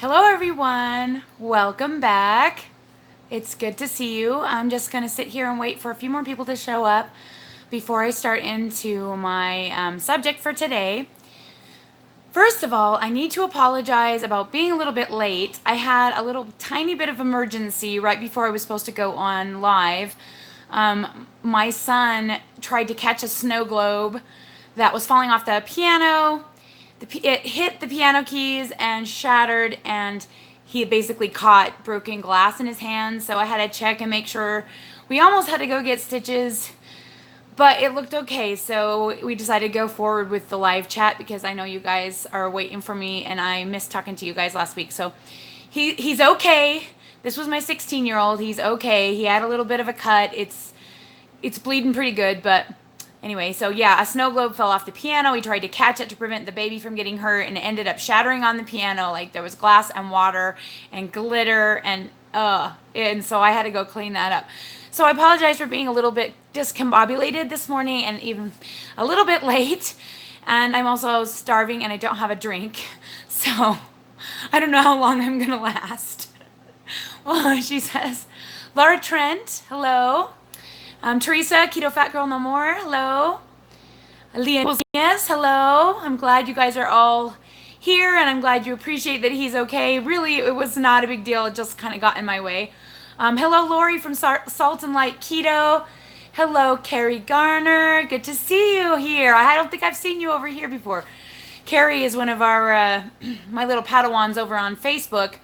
Hello everyone, welcome back. It's good to see you. I'm just going to sit here and wait for a few more people to show up before I start into my subject for today. First of all, I need to apologize about being a little bit late. I had a little tiny bit of emergency right before I was supposed to go on live. My son tried to catch a snow globe that was falling off the piano. It hit the piano keys and shattered, and he basically caught broken glass in his hand. So I had to check and make sure. We almost had to go get stitches, but it looked okay. So we decided to go forward with the live chat because I know you guys are waiting for me, and I missed talking to you guys last week. So he's okay. This was my 16-year-old. He's okay. He had a little bit of a cut. It's bleeding pretty good, but anyway, so yeah, a snow globe fell off the piano. He tried to catch it to prevent the baby from getting hurt, and it ended up shattering on the piano. Like, there was glass and water and glitter, and so I had to go clean that up. So I apologize for being a little bit discombobulated this morning and even a little bit late. And I'm also starving and I don't have a drink. So I don't know how long I'm going to last. Well, she says, Laura Trent, hello. Teresa, Keto Fat Girl No More, hello. Leah, yes, hello. I'm glad you guys are all here, and I'm glad you appreciate that he's okay. Really, it was not a big deal. It just kind of got in my way. Hello, Lori from Salt and Light Keto. Hello, Carrie Garner. Good to see you here. I don't think I've seen you over here before. Carrie is one of our my little Padawans over on Facebook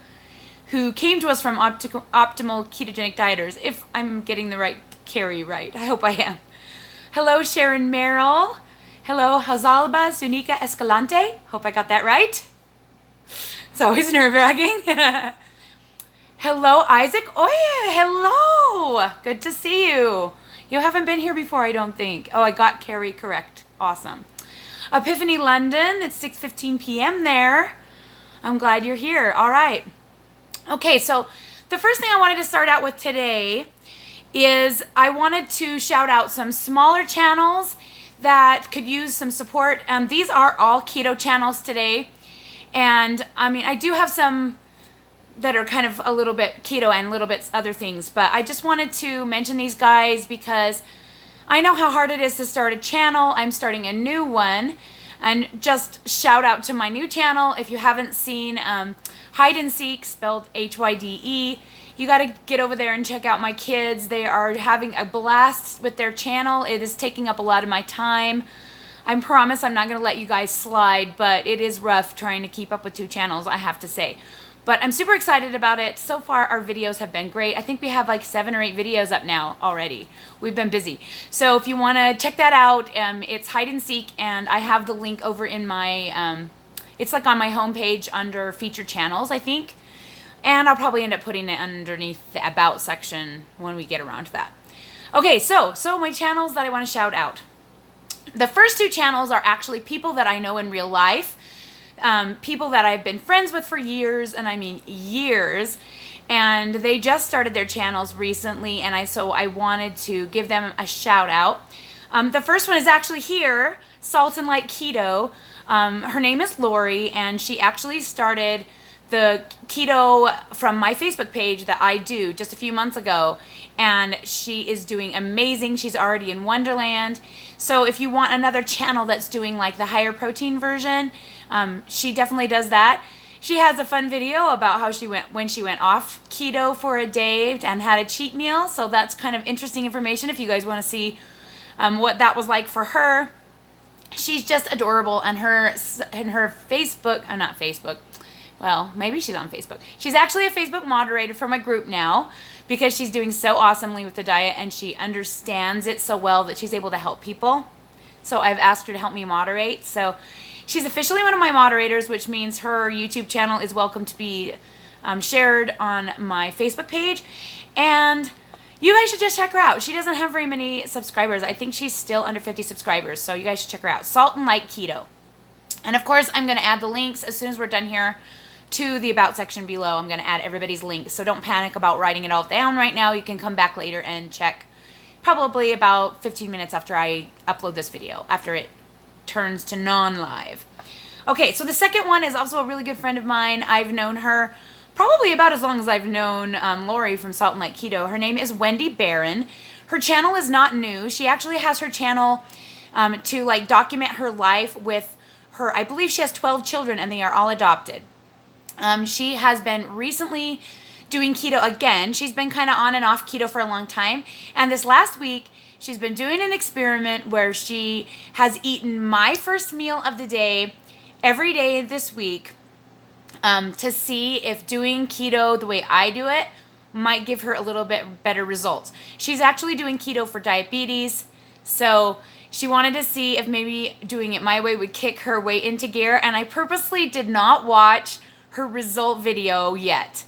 who came to us from Optimal Ketogenic Dieters, if I'm getting the right Carrie right. I hope I am. Hello, Sharon Merrill. Hello, Hazalba Zunica Escalante. Hope I got that right. It's always nerve-wracking. Hello, Isaac. Oh, yeah. Hello. Good to see you. You haven't been here before, I don't think. Oh, I got Carrie correct. Awesome. Epiphany London. It's 6:15 p.m. there. I'm glad you're here. All right. Okay, so the first thing I wanted to start out with today is I wanted to shout out some smaller channels that could use some support. These are all keto channels today. And I mean, I do have some that are kind of a little bit keto and a little bit other things, but I just wanted to mention these guys because I know how hard it is to start a channel. I'm starting a new one, and just shout out to my new channel. If you haven't seen Hide and Seek, spelled HYDE, you got to get over there and check out my kids. They are having a blast with their channel. It is taking up a lot of my time. I promise I'm not going to let you guys slide, but it is rough trying to keep up with two channels, I have to say. But I'm super excited about it. So far, our videos have been great. I think we have like 7 or 8 videos up now already. We've been busy. So if you want to check that out, it's Hide and Seek, and I have the link over in my, it's like on my homepage under featured channels, I think. And I'll probably end up putting it underneath the About section when we get around to that. Okay, so my channels that I want to shout out. The first 2 channels are actually people that I know in real life. People that I've been friends with for years, and I mean years, and they just started their channels recently, and so I wanted to give them a shout out. The first one is actually here, Salt and Light Keto. Her name is Lori, and she actually started the keto from my Facebook page that I do just a few months ago, and she is doing amazing. She's already in Wonderland. So if you want another channel that's doing like the higher protein version, she definitely does that. She has a fun video about how when she went off keto for a day and had a cheat meal. So that's kind of interesting information if you guys want to see what that was like for her. She's just adorable, and her Facebook, not Facebook, well, maybe she's on Facebook. She's actually a Facebook moderator for my group now because she's doing so awesomely with the diet, and she understands it so well that she's able to help people. So I've asked her to help me moderate. So she's officially one of my moderators, which means her YouTube channel is welcome to be shared on my Facebook page. And you guys should just check her out. She doesn't have very many subscribers. I think she's still under 50 subscribers. So you guys should check her out. Salt and Light Keto. And of course, I'm going to add the links as soon as we're done here to the About section below. I'm going to add everybody's links. So don't panic about writing it all down right now. You can come back later and check probably about 15 minutes after I upload this video, after it turns to non-live. Okay, so the second one is also a really good friend of mine. I've known her probably about as long as I've known Lori from Salt and Light Keto. Her name is Wendy Barron. Her channel is not new. She actually has her channel to like document her life with her, I believe she has 12 children and they are all adopted. She has been recently doing keto again. She's been kind of on and off keto for a long time. And this last week, she's been doing an experiment where she has eaten my first meal of the day every day this week to see if doing keto the way I do it might give her a little bit better results. She's actually doing keto for diabetes. So she wanted to see if maybe doing it my way would kick her weight into gear. And I purposely did not watch her result video yet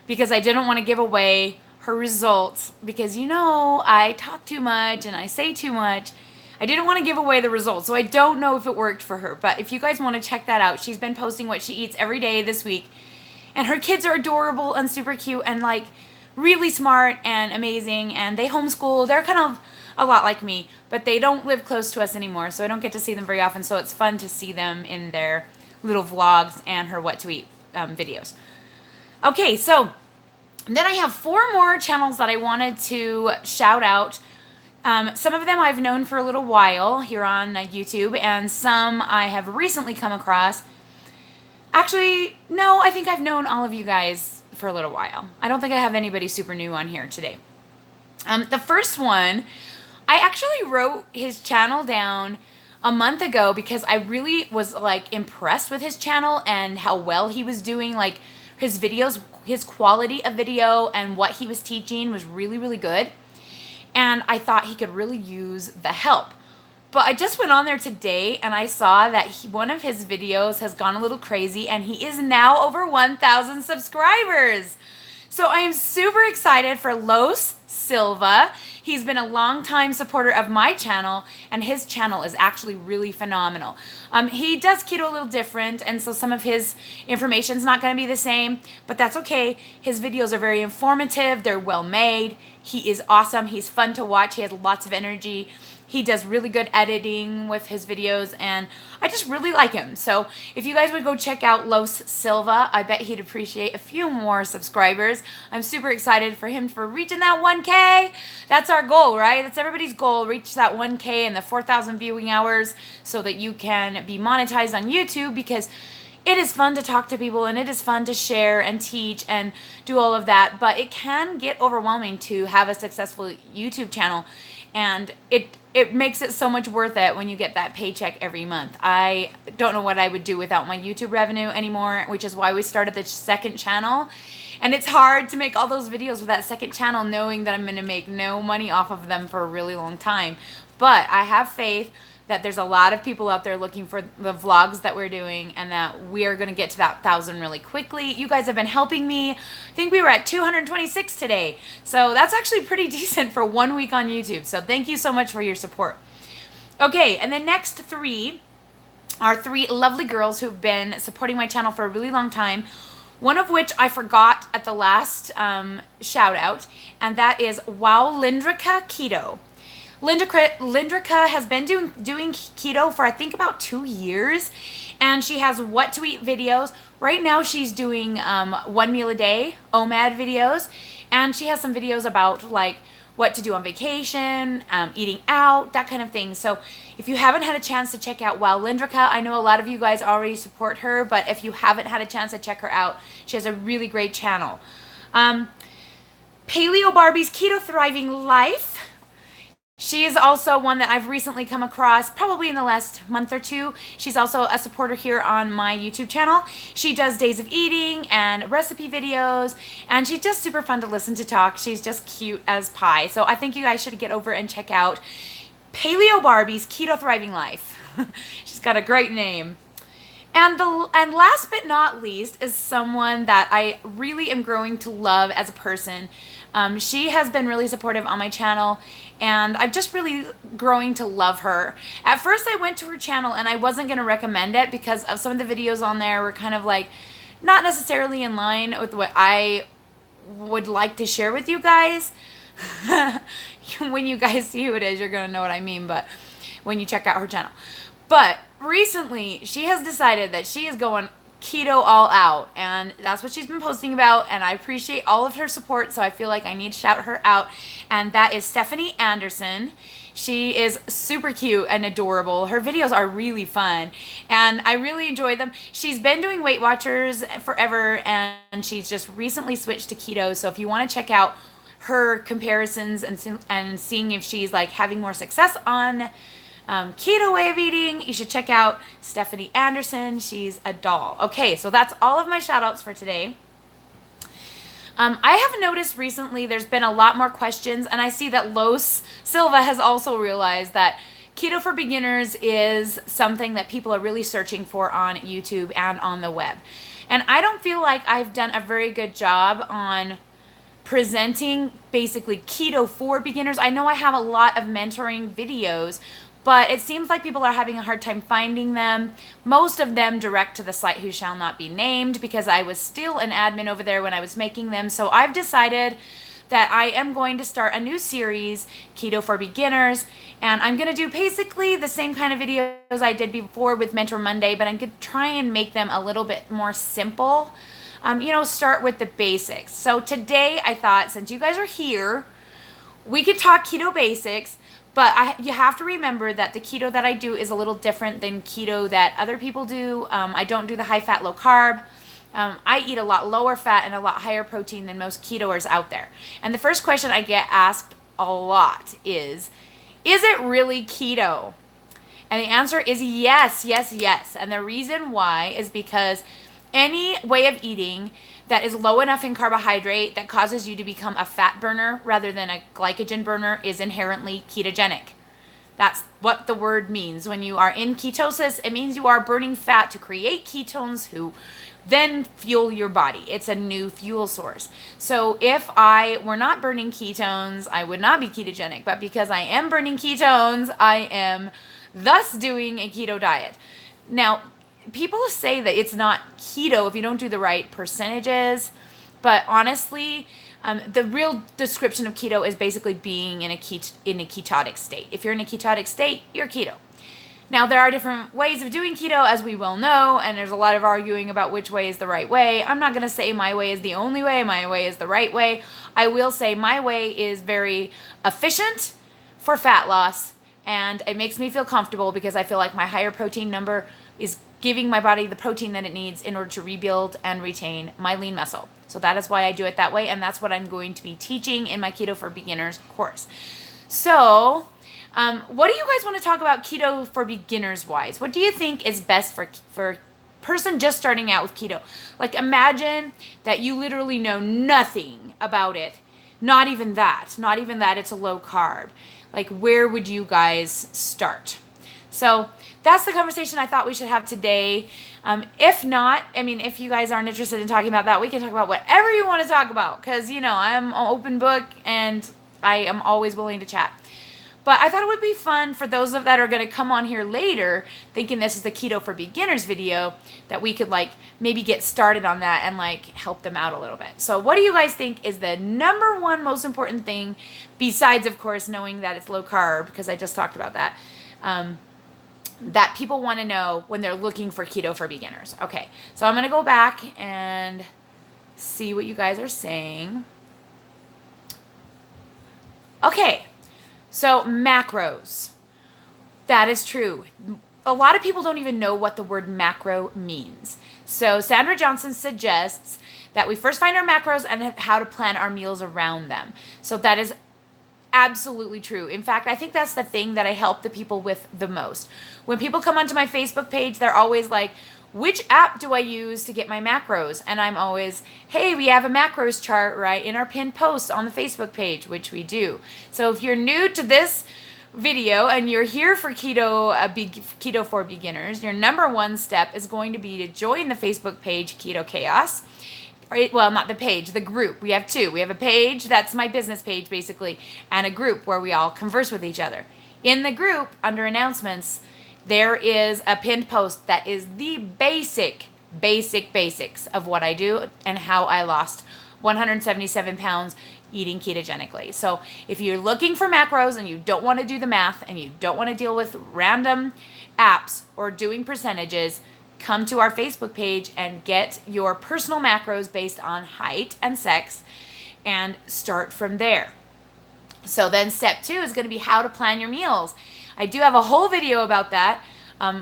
because I didn't want to give away her results because, you know, I talk too much and I say too much. I didn't want to give away the results, so I don't know if it worked for her. But if you guys want to check that out, she's been posting what she eats every day this week. And her kids are adorable and super cute and like really smart and amazing. And they homeschool. They're kind of a lot like me, but they don't live close to us anymore, so I don't get to see them very often. So it's fun to see them in their little vlogs and her what to eat videos. Okay, so then I have 4 more channels that I wanted to shout out. Some of them I've known for a little while here on YouTube, and some I have recently come across. Actually, no, I think I've known all of you guys for a little while. I don't think I have anybody super new on here today. The first one, I actually wrote his channel down a month ago because I really was like impressed with his channel and how well he was doing. Like his videos, his quality of video and what he was teaching was really, really good. And I thought he could really use the help. But I just went on there today and I saw that one of his videos has gone a little crazy and he is now over 1,000 subscribers. So I am super excited for Silva. He's been a longtime supporter of my channel and his channel is actually really phenomenal. He does keto a little different and so some of his information is not going to be the same, but that's okay. His videos are very informative. They're well made. He is awesome. He's fun to watch. He has lots of energy. He does really good editing with his videos, and I just really like him. So if you guys would go check out Silva, I bet he'd appreciate a few more subscribers. I'm super excited for him for reaching that 1K. That's our goal, right? That's everybody's goal, reach that 1K and the 4,000 viewing hours so that you can be monetized on YouTube, because it is fun to talk to people and it is fun to share and teach and do all of that, but it can get overwhelming to have a successful YouTube channel, and it makes it so much worth it when you get that paycheck every month. I don't know what I would do without my YouTube revenue anymore, which is why we started the second channel. And it's hard to make all those videos with that second channel knowing that I'm going to make no money off of them for a really long time. But I have faith that there's a lot of people out there looking for the vlogs that we're doing and that we are going to get to that 1,000 really quickly. You guys have been helping me. I think we were at 226 today. So that's actually pretty decent for 1 week on YouTube. So thank you so much for your support. Okay, and the next 3 are 3 lovely girls who've been supporting my channel for a really long time. One of which I forgot at the last shout out, and that is Lindrika Keto. Lindrika has been doing keto for I think about 2 years, and she has what to eat videos. Right now she's doing 1 meal a day OMAD videos, and she has some videos about like what to do on vacation, eating out, that kind of thing. So if you haven't had a chance to check out Lindrika, I know a lot of you guys already support her, but if you haven't had a chance to check her out, she has a really great channel. Paleo Barbie's Keto Thriving Life. She is also one that I've recently come across, probably in the last month or 2. She's also a supporter here on my YouTube channel. She does days of eating and recipe videos, and she's just super fun to listen to talk. She's just cute as pie. So I think you guys should get over and check out Paleo Barbie's Keto Thriving Life. She's got a great name. And last but not least is someone that I really am growing to love as a person. She has been really supportive on my channel, and I'm just really growing to love her. At first I went to her channel and I wasn't going to recommend it because of some of the videos on there were kind of like not necessarily in line with what I would like to share with you guys. When you guys see who it is, you're going to know what I mean, but when you check out her channel. But recently, she has decided that she is going keto all out, and that's what she's been posting about, and I appreciate all of her support, so I feel like I need to shout her out. And that is Stephanie Anderson. She is super cute and adorable. Her videos are really fun, and I really enjoy them. She's been doing Weight Watchers forever, and she's just recently switched to keto. So if you want to check out her comparisons and seeing if she's like having more success on keto way of eating, you should check out Stephanie Anderson. She's a doll. Okay, so that's all of my shout outs for today. I have noticed recently there's been a lot more questions, and I see that Silva has also realized that keto for beginners is something that people are really searching for on YouTube and on the web. And I don't feel like I've done a very good job on presenting basically keto for beginners. I know I have a lot of mentoring videos, but it seems like people are having a hard time finding them. Most of them direct to the site who shall not be named, because I was still an admin over there when I was making them. So I've decided that I am going to start a new series, Keto for Beginners, and I'm going to do basically the same kind of videos I did before with Mentor Monday, but I'm going to try and make them a little bit more simple. Start with the basics. So today I thought, since you guys are here, we could talk keto basics. But you have to remember that the keto that I do is a little different than keto that other people do. I don't do the high fat, low carb. I eat a lot lower fat and a lot higher protein than most ketoers out there. And the first question I get asked a lot is it really keto? And the answer is yes, yes, yes. And the reason why is because any way of eating that is low enough in carbohydrate that causes you to become a fat burner rather than a glycogen burner is inherently ketogenic. That's what the word means. When you are in ketosis, it means you are burning fat to create ketones who then fuel your body. It's a new fuel source. So if I were not burning ketones, I would not be ketogenic. But because I am burning ketones, I am thus doing a keto diet. Now, people say that it's not keto if you don't do the right percentages, but honestly, the real description of keto is basically being in a ketotic state. If you're in a ketotic state, you're keto. Now, there are different ways of doing keto, as we well know, and there's a lot of arguing about which way is the right way. I'm not going to say my way is the only way, my way is the right way. I will say my way is very efficient for fat loss, and it makes me feel comfortable because I feel like my higher protein number is giving my body the protein that it needs in order to rebuild and retain my lean muscle. So that is why I do it that way, and that's what I'm going to be teaching in my Keto for Beginners course. So, what do you guys want to talk about keto for beginners wise? What do you think is best for person just starting out with keto? Like, imagine that you literally know nothing about it. Not even that it's a low carb. Like, where would you guys start? So that's the conversation I thought we should have today. If not, if you guys aren't interested in talking about that, we can talk about whatever you want to talk about, because, I'm an open book and I am always willing to chat. But I thought it would be fun for those that are going to come on here later thinking this is the Keto for Beginners video, that we could maybe get started on that and help them out a little bit. So what do you guys think is the number one most important thing, besides, of course, knowing that it's low carb, because I just talked about that, that people want to know when they're looking for keto for beginners? Okay, so I'm going to go back and see what you guys are saying. Okay, so macros. That is true. A lot of people don't even know what the word macro means. So Sandra Johnson suggests that we first find our macros and how to plan our meals around them. So that is absolutely true. In fact, I think that's the thing that I help the people with the most. When people come onto my Facebook page, they're always like, which app do I use to get my macros? And I'm always, hey, we have a macros chart right in our pinned post on the Facebook page, which we do. So if you're new to this video and you're here for Keto for Beginners, your number one step is going to be to join the Facebook page, Keto Chaos. Well, not the page, the group. We have two. We have a page, that's my business page basically, and a group where we all converse with each other. In the group, under announcements, there is a pinned post that is the basics of what I do and how I lost 177 pounds eating ketogenically. So if you're looking for macros and you don't want to do the math and you don't want to deal with random apps or doing percentages, come to our Facebook page and get your personal macros based on height and sex and start from there. So then step 2 is going to be how to plan your meals. I do have a whole video about that.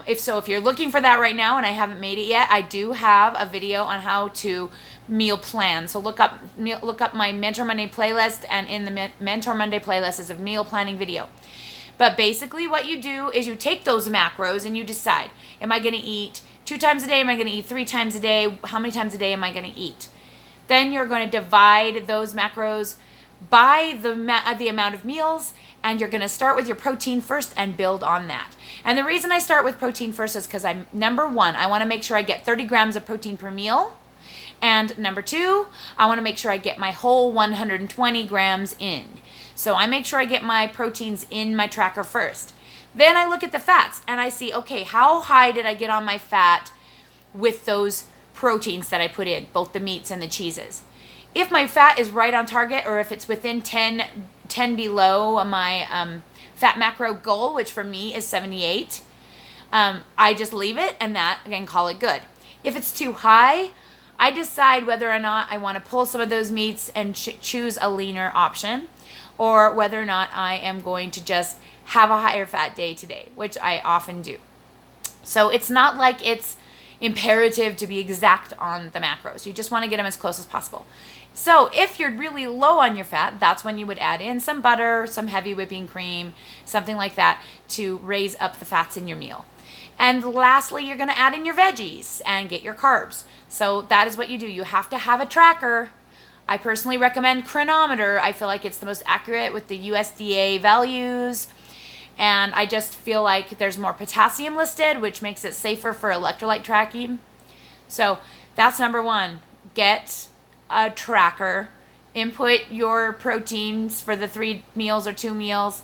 If you're looking for that right now and I haven't made it yet, I do have a video on how to meal plan. So look up my Mentor Monday playlist, and in the Mentor Monday playlist is a meal planning video. But basically what you do is you take those macros and you decide, am I going to eat 2 times a day? Am I going to eat 3 times a day? How many times a day am I going to eat? Then you're going to divide those macros by the amount of meals, and you're going to start with your protein first and build on that. And the reason I start with protein first is because number 1, I want to make sure I get 30 grams of protein per meal. And number 2, I want to make sure I get my whole 120 grams in. So I make sure I get my proteins in my tracker first. Then I look at the fats and I see, okay, how high did I get on my fat with those proteins that I put in, both the meats and the cheeses? If my fat is right on target, or if it's within 10 below my fat macro goal, which for me is 78, I just leave it and call it good. If it's too high, I decide whether or not I want to pull some of those meats and choose a leaner option, or whether or not I am going to just have a higher fat day today, which I often do. So it's not like it's imperative to be exact on the macros. You just want to get them as close as possible. So if you're really low on your fat, that's when you would add in some butter, some heavy whipping cream, something like that to raise up the fats in your meal. And lastly, you're going to add in your veggies and get your carbs. So that is what you do. You have to have a tracker. I personally recommend Chronometer. I feel like it's the most accurate with the USDA values. And I just feel like there's more potassium listed, which makes it safer for electrolyte tracking. So that's number 1. Get a tracker. Input your proteins for the 3 meals or 2 meals.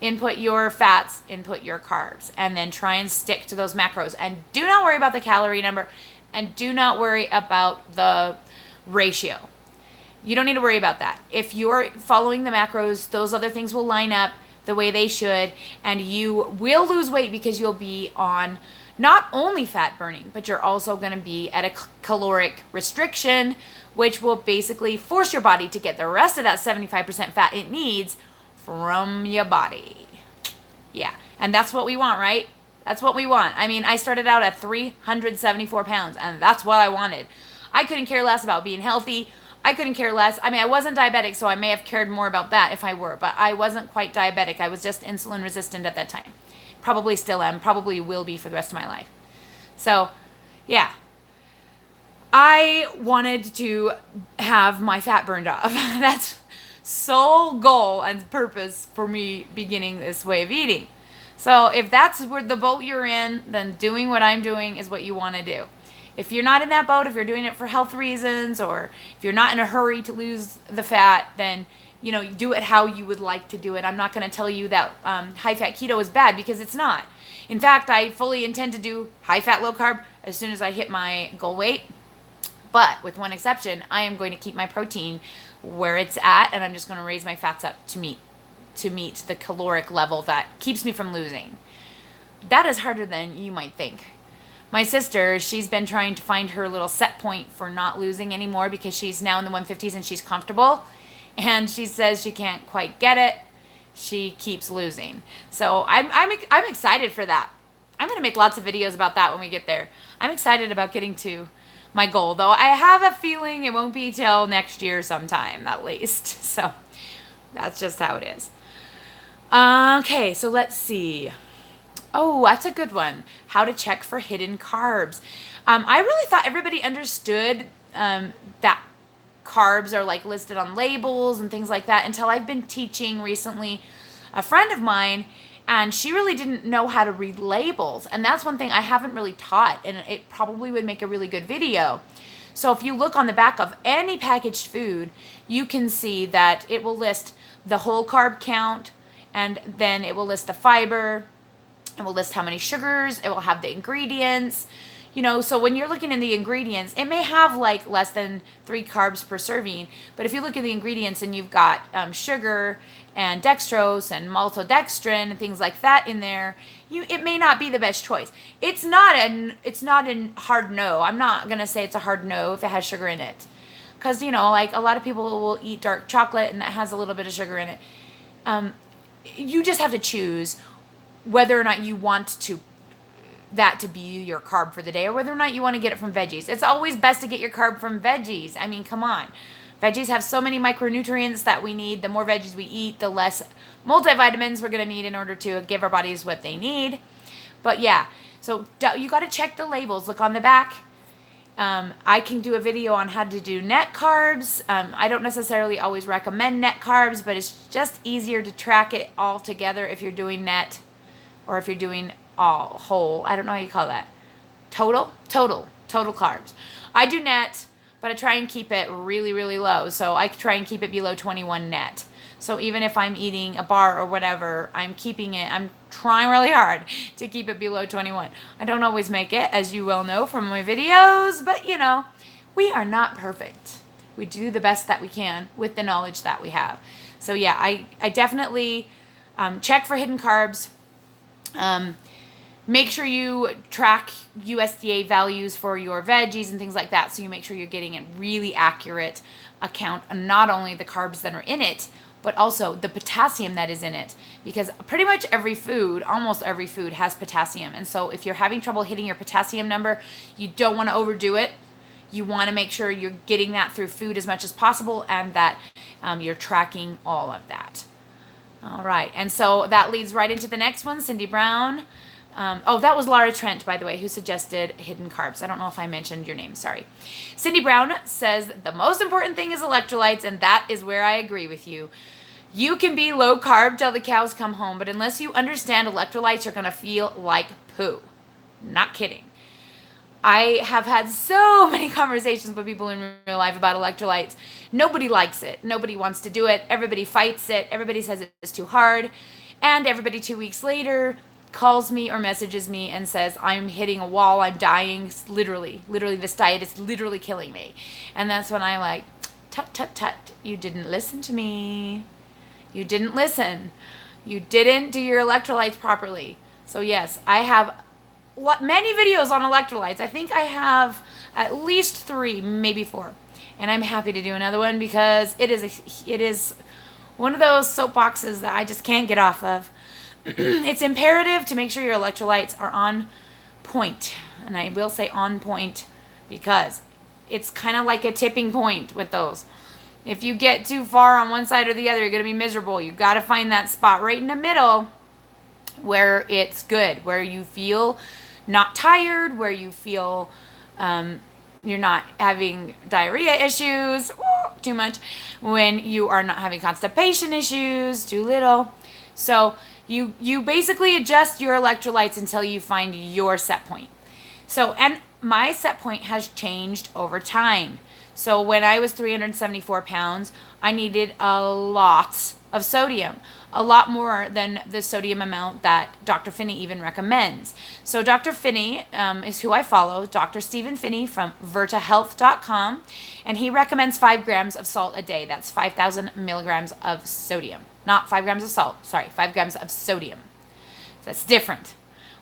Input your fats, input your carbs, and then try and stick to those macros. And do not worry about the calorie number, and do not worry about the ratio. You don't need to worry about that. If you're following the macros, those other things will line up the way they should, and you will lose weight because you'll be on not only fat burning, but you're also going to be at a caloric restriction, which will basically force your body to get the rest of that 75% fat it needs from your body. Yeah, and that's what we want, right? That's what we want. I mean, I started out at 374 pounds, and that's what I wanted. I couldn't care less about being healthy. I couldn't care less. I mean, I wasn't diabetic, so I may have cared more about that if I were, but I wasn't quite diabetic. I was just insulin resistant at that time. Probably still am, probably will be for the rest of my life. So, yeah. I wanted to have my fat burned off. That's sole goal and purpose for me beginning this way of eating. So if that's where the boat you're in, then doing what I'm doing is what you want to do. If you're not in that boat, if you're doing it for health reasons, or if you're not in a hurry to lose the fat, then do it how you would like to do it. I'm not going to tell you that high-fat keto is bad, because it's not. In fact, I fully intend to do high-fat, low-carb as soon as I hit my goal weight. But with one exception, I am going to keep my protein where it's at, and I'm just going to raise my fats up to meet the caloric level that keeps me from losing. That is harder than you might think. My sister, she's been trying to find her little set point for not losing anymore, because she's now in the 150s and she's comfortable. And she says she can't quite get it. She keeps losing. So I'm excited for that. I'm going to make lots of videos about that when we get there. I'm excited about getting to my goal, though I have a feeling it won't be till next year sometime, at least. So that's just how it is. Okay, so let's see. Oh, that's a good one. How to check for hidden carbs. I really thought everybody understood that carbs are like listed on labels and things like that, until I've been teaching recently a friend of mine, and she really didn't know how to read labels. And that's one thing I haven't really taught, and it probably would make a really good video. So if you look on the back of any packaged food, you can see that it will list the whole carb count, and then it will list the fiber. It will list how many sugars. It will have the ingredients. So when you're looking in the ingredients, it may have like less than 3 carbs per serving. But if you look at the ingredients and you've got sugar and dextrose and maltodextrin and things like that in there, it may not be the best choice. It's not a hard no. I'm not gonna say it's a hard no if it has sugar in it, because like a lot of people will eat dark chocolate and that has a little bit of sugar in it. You just have to choose whether or not you want that to be your carb for the day, or whether or not you want to get it from veggies. It's always best to get your carb from veggies. I mean, come on. Veggies have so many micronutrients that we need. The more veggies we eat, the less multivitamins we're going to need in order to give our bodies what they need. But yeah, so you got to check the labels. Look on the back. I can do a video on how to do net carbs. I don't necessarily always recommend net carbs, but it's just easier to track it all together if you're doing net, or if you're doing all whole. I don't know how you call that. Total carbs. I do net, but I try and keep it really, really low. So I try and keep it below 21 net. So even if I'm eating a bar or whatever, I'm trying really hard to keep it below 21. I don't always make it, as you well know from my videos, but we are not perfect. We do the best that we can with the knowledge that we have. So yeah, I definitely check for hidden carbs. Make sure you track USDA values for your veggies and things like that, so you make sure you're getting a really accurate account of not only the carbs that are in it, but also the potassium that is in it. Because pretty much almost every food has potassium. And so if you're having trouble hitting your potassium number, you don't want to overdo it. You want to make sure you're getting that through food as much as possible, and that you're tracking all of that. All right, and so that leads right into the next one, Cindy Brown. That was Laura Trent, by the way, who suggested hidden carbs. I don't know if I mentioned your name, sorry. Cindy Brown says, the most important thing is electrolytes, and that is where I agree with you. You can be low carb till the cows come home, but unless you understand electrolytes, you're going to feel like poo. Not kidding. I have had so many conversations with people in real life about electrolytes. Nobody likes it. Nobody wants to do it. Everybody fights it. Everybody says it's too hard. And everybody 2 weeks later calls me or messages me and says, I'm hitting a wall, I'm dying, literally, this diet is literally killing me. And that's when I'm like, tut, you didn't listen to me. You didn't listen. You didn't do your electrolytes properly. So yes, I have many videos on electrolytes. I think I have at least 3, maybe 4. And I'm happy to do another one, because it is one of those soapboxes that I just can't get off of. It's imperative to make sure your electrolytes are on point. And I will say on point, because it's kind of like a tipping point with those. If you get too far on one side or the other, you're going to be miserable. You got to find that spot right in the middle where it's good, where you feel not tired, where you feel you're not having diarrhea issues too much, when you are not having constipation issues too little. So you basically adjust your electrolytes until you find your set point. So, and my set point has changed over time. So when I was 374 pounds, I needed a lot of sodium, a lot more than the sodium amount that Dr. Finney even recommends. So Dr. Finney is who I follow, Dr. Stephen Finney from vertahealth.com, and he recommends 5 grams of salt a day. That's 5,000 milligrams of sodium. Not 5 grams of salt, sorry, 5 grams of sodium. That's different.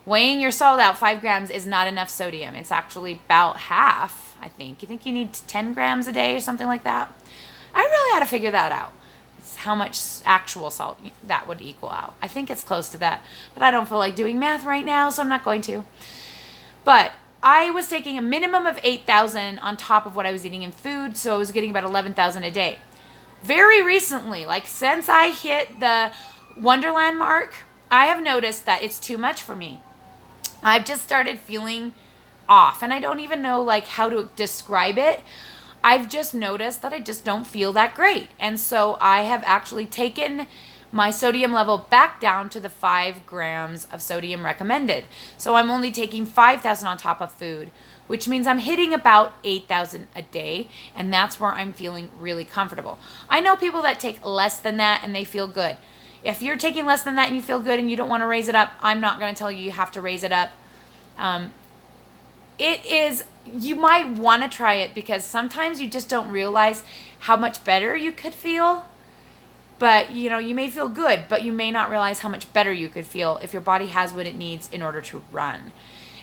Weighing your salt out, 5 grams is not enough sodium. It's actually about half, I think. You think you need 10 grams a day or something like that? I really had to figure that out. It's how much actual salt that would equal out. I think it's close to that, but I don't feel like doing math right now, so I'm not going to. But I was taking a minimum of 8,000 on top of what I was eating in food, so I was getting about 11,000 a day. Very recently, like since I hit the Wonderland mark, I have noticed that it's too much for me. I've just started feeling off, and I don't even know like how to describe it. I've just noticed that I just don't feel that great. And so I have actually taken my sodium level back down to the 5 grams of sodium recommended. So I'm only taking 5,000 on top of food, which means I'm hitting about 8,000 a day, and that's where I'm feeling really comfortable. I know people that take less than that and they feel good. If you're taking less than that and you feel good and you don't want to raise it up, I'm not going to tell you you have to raise it up. It is, you might want to try it because sometimes you just don't realize how much better you could feel. But, you may feel good, but you may not realize how much better you could feel if your body has what it needs in order to run.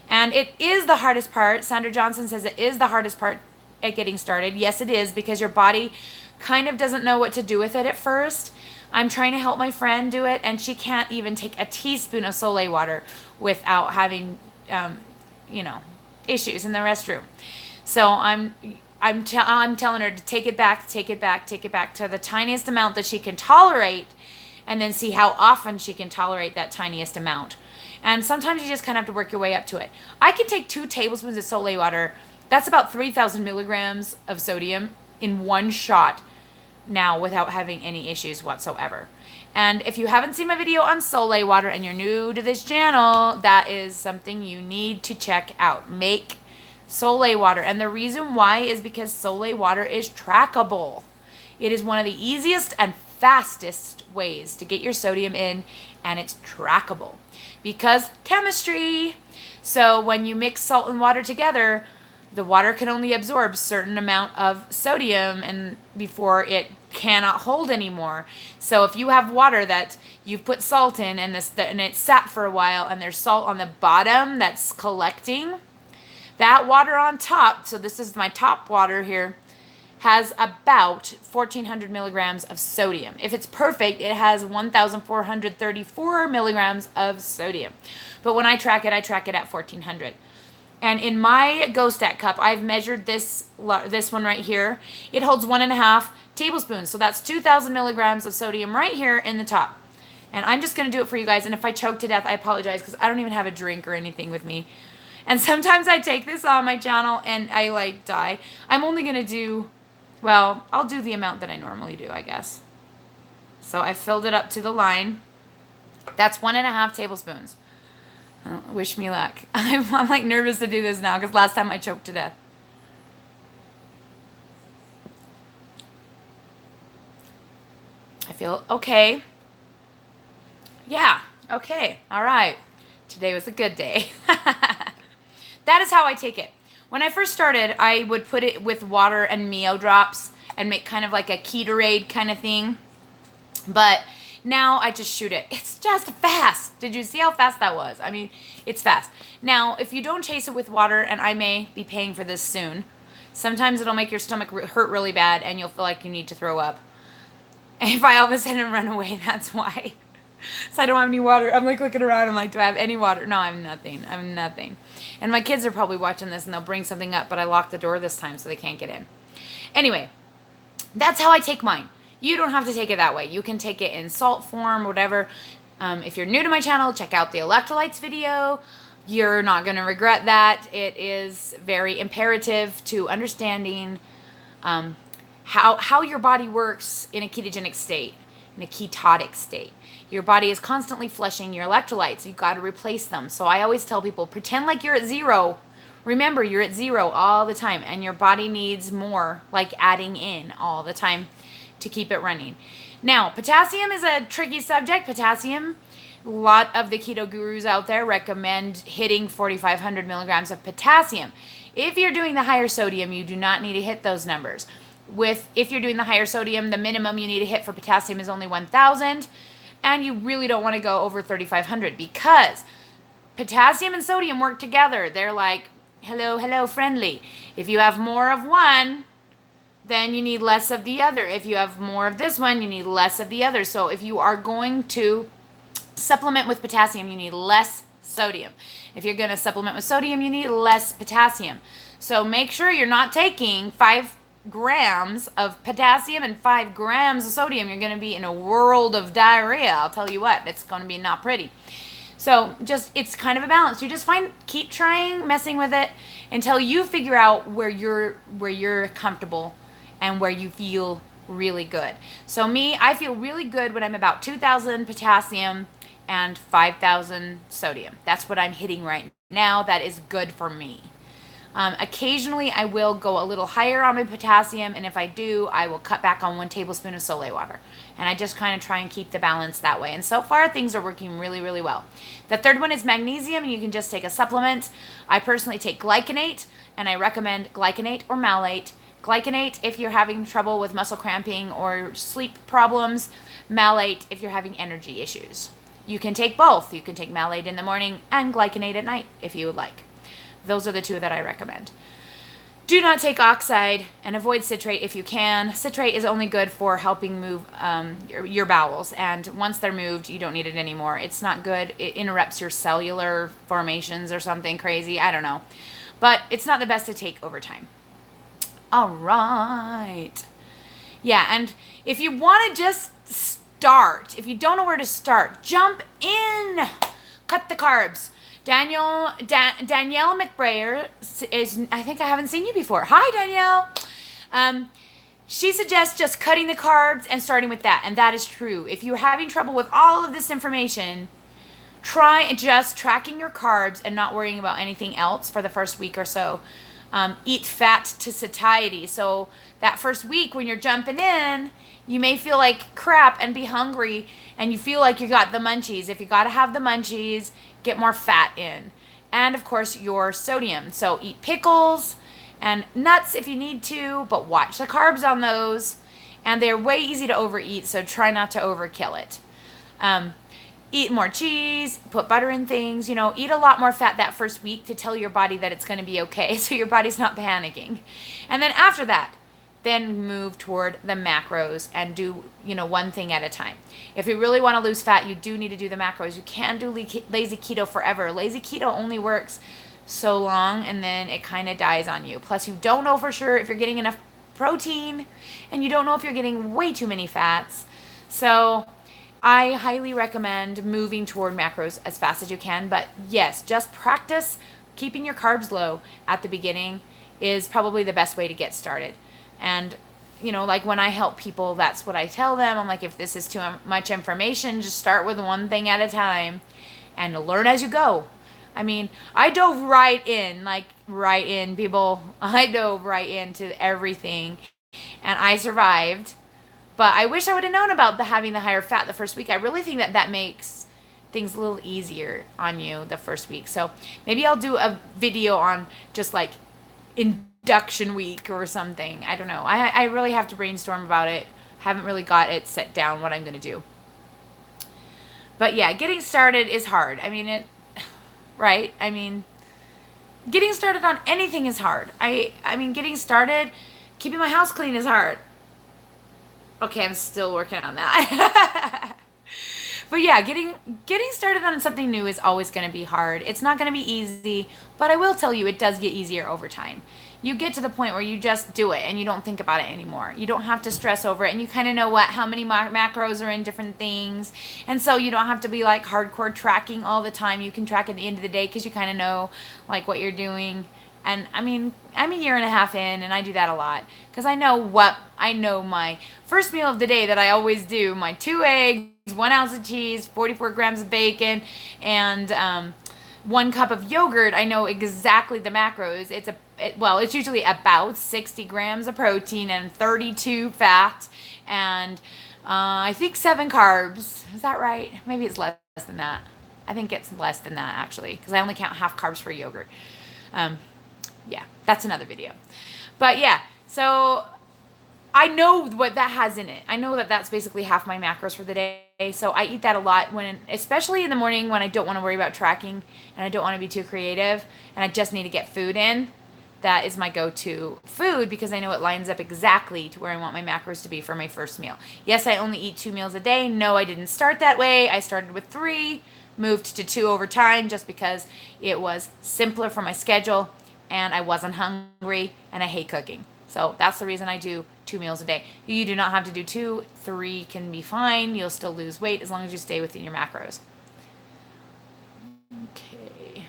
And it is the hardest part. Sandra Johnson says it is the hardest part at getting started. Yes, it is, because your body kind of doesn't know what to do with it at first. I'm trying to help my friend do it, and she can't even take a teaspoon of Soleil water without having, you know, issues in the restroom. So I'm telling her to take it back to the tiniest amount that she can tolerate, and then see how often she can tolerate that tiniest amount. And sometimes you just kind of have to work your way up to it. I can take 2 tablespoons of Soleil water. That's about 3,000 milligrams of sodium in one shot now without having any issues whatsoever. And if you haven't seen my video on Soleil water and you're new to this channel, that is something you need to check out. Make Soleil water. And the reason why is because Soleil water is trackable. It is one of the easiest and fastest ways to get your sodium in, and it's trackable because chemistry. So when you mix salt and water together, the water can only absorb a certain amount of sodium and before it cannot hold anymore. So if you have water that you've put salt in and it's sat for a while and there's salt on the bottom that's collecting, that water on top, so this is my top water here, has about 1,400 milligrams of sodium. If it's perfect, it has 1,434 milligrams of sodium. But when I track it at 1,400. And in my GoStack cup, I've measured this one right here. It holds 1.5 tablespoons. So that's 2,000 milligrams of sodium right here in the top. And I'm just going to do it for you guys. And if I choke to death, I apologize because I don't even have a drink or anything with me. And sometimes I take this on my channel and I like die. I'm only going to do, well, I'll do the amount that I normally do, I guess. So I filled it up to the line. That's 1.5 tablespoons. Wish me luck. I'm like nervous to do this now because last time I choked to death. I feel okay. Yeah, okay, all right. Today was a good day. That is how I take it. When I first started, I would put it with water and Mio drops and make kind of like a Ketorade kind of thing. But now I just shoot it. It's just fast. Did you see how fast that was? I mean, it's fast. Now, if you don't chase it with water, and I may be paying for this soon, sometimes it'll make your stomach hurt really bad and you'll feel like you need to throw up. And if I all of a sudden run away, that's why. So I don't have any water. I'm like looking around. I'm like, do I have any water? No, I have nothing. I have nothing. And my kids are probably watching this and they'll bring something up, but I locked the door this time so they can't get in. Anyway, that's how I take mine. You don't have to take it that way. You can take it in salt form, whatever. If you're new to my channel, check out the electrolytes video. You're not going to regret that. It is very imperative to understanding how your body works in a ketogenic state, in a ketotic state. Your body is constantly flushing your electrolytes. You've got to replace them. So I always tell people, pretend like you're at zero. Remember, you're at zero all the time, and your body needs more, like adding in all the time to keep it running. Now, potassium is a tricky subject. Potassium, a lot of the keto gurus out there recommend hitting 4,500 milligrams of potassium. If you're doing the higher sodium, you do not need to hit those numbers. If you're doing the higher sodium, the minimum you need to hit for potassium is only 1,000, and you really don't want to go over 3,500 because potassium and sodium work together. They're like, hello, friendly. If you have more of one, then you need less of the other. If you have more of this one, you need less of the other. So if you are going to supplement with potassium, you need less sodium. If you're going to supplement with sodium, you need less potassium. So make sure you're not taking 5 grams of potassium and 5 grams of sodium. You're going to be in a world of diarrhea. I'll tell you what, it's going to be not pretty. So it's kind of a balance. You just keep trying, messing with it until you figure out where you're comfortable and where you feel really good. So I feel really good when I'm about 2,000 potassium and 5,000 sodium. That's what I'm hitting right now. That is good for me. Occasionally, I will go a little higher on my potassium, and if I do, I will cut back on 1 tablespoon of Soleil water. And I just kind of try and keep the balance that way. And so far, things are working really, really well. The third one is magnesium, and you can just take a supplement. I personally take glycinate, and I recommend glycinate or malate. Glycinate if you're having trouble with muscle cramping or sleep problems, malate if you're having energy issues. You can take both. You can take malate in the morning and glycinate at night if you would like. Those are the two that I recommend. Do not take oxide and avoid citrate if you can. Citrate is only good for helping move your bowels, and once they're moved, you don't need it anymore. It's not good. It interrupts your cellular formations or something crazy. I don't know. But it's not the best to take over time. All right. Yeah, and if you want to just start, if you don't know where to start, jump in. Cut the carbs. Danielle McBrayer is, I think I haven't seen you before. Hi, Danielle. She suggests just cutting the carbs and starting with that, and that is true. If you're having trouble with all of this information, try just tracking your carbs and not worrying about anything else for the first week or so. Eat fat to satiety. So that first week when you're jumping in, you may feel like crap and be hungry, and you feel like you got the munchies. If you got to have the munchies, get more fat in. And of course, your sodium. So eat pickles and nuts if you need to, but watch the carbs on those. And they're way easy to overeat, so try not to overkill it. Eat more cheese, put butter in things, eat a lot more fat that first week to tell your body that it's going to be okay, so your body's not panicking. And then after that, then move toward the macros and do, one thing at a time. If you really want to lose fat, you do need to do the macros. You can't do lazy keto forever. Lazy keto only works so long, and then it kind of dies on you. Plus, you don't know for sure if you're getting enough protein, and you don't know if you're getting way too many fats. So I highly recommend moving toward macros as fast as you can. But yes, just practice keeping your carbs low at the beginning is probably the best way to get started. And, like when I help people, that's what I tell them. I'm like, if this is too much information, just start with one thing at a time and learn as you go. I mean, I dove right in, people. I dove right into everything, and I survived. But I wish I would have known about having the higher fat the first week. I really think that makes things a little easier on you the first week. So maybe I'll do a video on just like induction week or something. I don't know. I really have to brainstorm about it. Haven't really got it set down what I'm going to do. But yeah, getting started is hard. Right? Getting started on anything is hard. Getting started, keeping my house clean is hard. Okay, I'm still working on that. But yeah, getting started on something new is always going to be hard. It's not going to be easy, but I will tell you it does get easier over time. You get to the point where you just do it and you don't think about it anymore. You don't have to stress over it, and you kind of know how many macros are in different things. And so you don't have to be like hardcore tracking all the time. You can track at the end of the day because you kind of know like what you're doing. And I'm a year and a half in, and I do that a lot because I know my first meal of the day that I always do, my 2 eggs, 1 ounce of cheese, 44 grams of bacon, and 1 cup of yogurt. I know exactly the macros. It's usually about 60 grams of protein and 32 fat, and I think 7 carbs. Is that right? Maybe it's less than that. I think it's less than that actually, because I only count half carbs for yogurt. Yeah, that's another video. But yeah, so I know what that has in it. I know that that's basically half my macros for the day. So I eat that a lot especially in the morning when I don't want to worry about tracking and I don't want to be too creative and I just need to get food in. That is my go-to food because I know it lines up exactly to where I want my macros to be for my first meal. Yes, I only eat 2 meals a day. No, I didn't start that way. I started with 3, moved to 2 over time just because it was simpler for my schedule and I wasn't hungry and I hate cooking. So that's the reason I do 2 meals a day. You do not have to do 2. 3 can be fine. You'll still lose weight as long as you stay within your macros. Okay.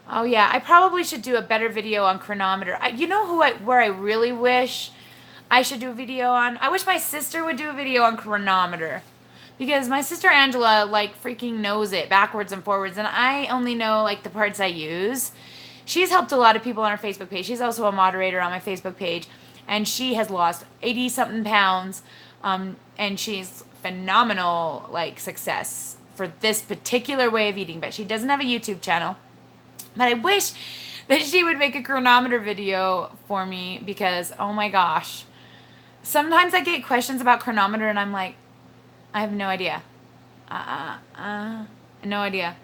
Oh yeah, I probably should do a better video on chronometer. Where I really wish I should do a video on? I wish my sister would do a video on chronometer because my sister Angela like freaking knows it backwards and forwards, and I only know like the parts I use. She's helped a lot of people on her Facebook page. She's also a moderator on my Facebook page, and she has lost 80 something pounds, and she's phenomenal like success for this particular way of eating. But she doesn't have a YouTube channel. But I wish that she would make a chronometer video for me, because oh my gosh, sometimes I get questions about chronometer and I'm like, I have no idea. No idea.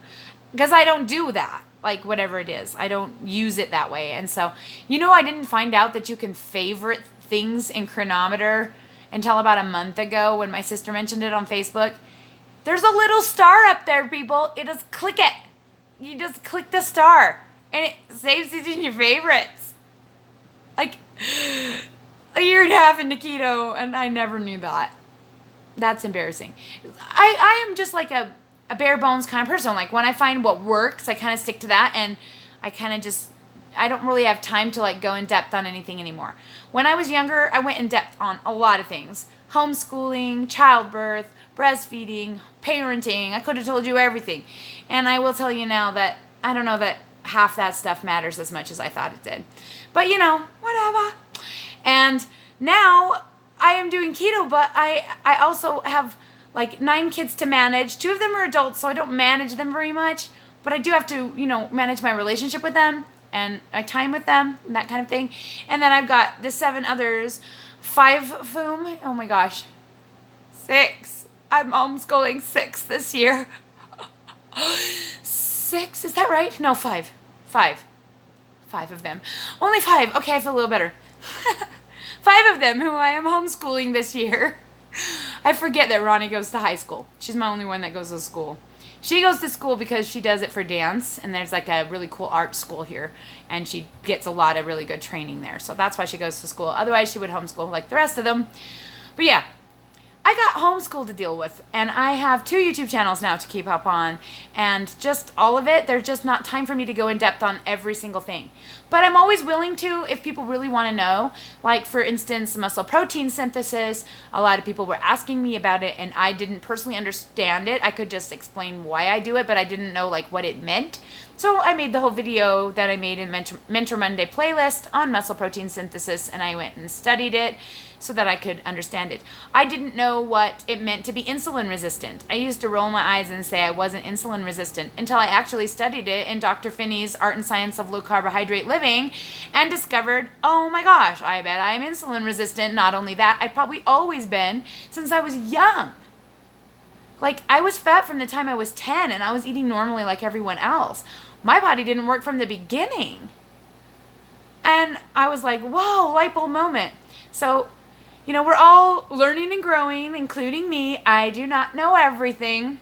Because I don't do that. Like whatever it is, I don't use it that way. And so, I didn't find out that you can favorite things in chronometer until about a month ago when my sister mentioned it on Facebook. There's a little star up there, people. You just click it. You just click the star and it saves it in your favorites. Like a year and a half into keto, and I never knew that. That's embarrassing. I am just like a bare bones kind of person. Like when I find what works, I kind of stick to that, and I don't really have time to like go in depth on anything anymore. When I was younger, I went in depth on a lot of things. Homeschooling, childbirth, breastfeeding, parenting. I could have told you everything. And I will tell you now that I don't know that half that stuff matters as much as I thought it did. But whatever. And now I am doing keto, but I also have like 9 kids to manage. 2 of them are adults, so I don't manage them very much. But I do have to, manage my relationship with them and my time with them and that kind of thing. And then I've got the 7 others, 5 of whom, oh my gosh, 6. I'm homeschooling 6 this year. 6, is that right? No, 5. 5 of them. Only 5. Okay, I feel a little better. 5 of them who I am homeschooling this year. I forget that Ronnie goes to high school. She's my only one that goes to school. She goes to school because she does it for dance, and there's like a really cool art school here, and she gets a lot of really good training there. So that's why she goes to school. Otherwise, she would homeschool like the rest of them. But yeah, I got homeschool to deal with, and I have 2 YouTube channels now to keep up on, and just all of it, there's just not time for me to go in depth on every single thing. But I'm always willing to if people really want to know. Like, for instance, muscle protein synthesis. A lot of people were asking me about it, and I didn't personally understand it. I could just explain why I do it, but I didn't know, like, what it meant. So I made the whole video that I made in Mentor Monday playlist on muscle protein synthesis, and I went and studied it so that I could understand it. I didn't know what it meant to be insulin resistant. I used to roll my eyes and say I wasn't insulin resistant until I actually studied it in Dr. Finney's Art and Science of Low Carbohydrate Living and discovered, oh my gosh, I bet I'm insulin resistant. Not only that, I've probably always been since I was young. Like, I was fat from the time I was 10, and I was eating normally like everyone else. My body didn't work from the beginning. And I was like, whoa, light bulb moment. So, we're all learning and growing, including me. I do not know everything,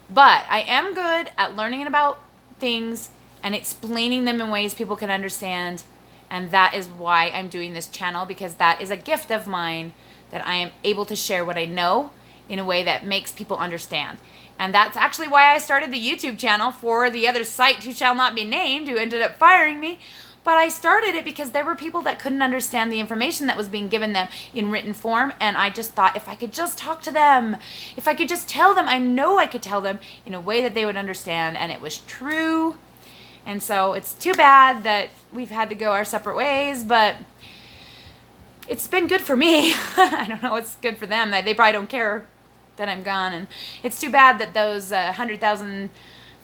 but I am good at learning about things and explaining them in ways people can understand. And that is why I'm doing this channel, because that is a gift of mine, that I am able to share what I know in a way that makes people understand. And that's actually why I started the YouTube channel for the other site who shall not be named, who ended up firing me. But I started it because there were people that couldn't understand the information that was being given them in written form. And I just thought, if I could just talk to them, if I could just tell them, I know I could tell them in a way that they would understand. And it was true. And so it's too bad that we've had to go our separate ways, but it's been good for me. I don't know what's good for them. They probably don't care that I'm gone. And it's too bad that those 100,000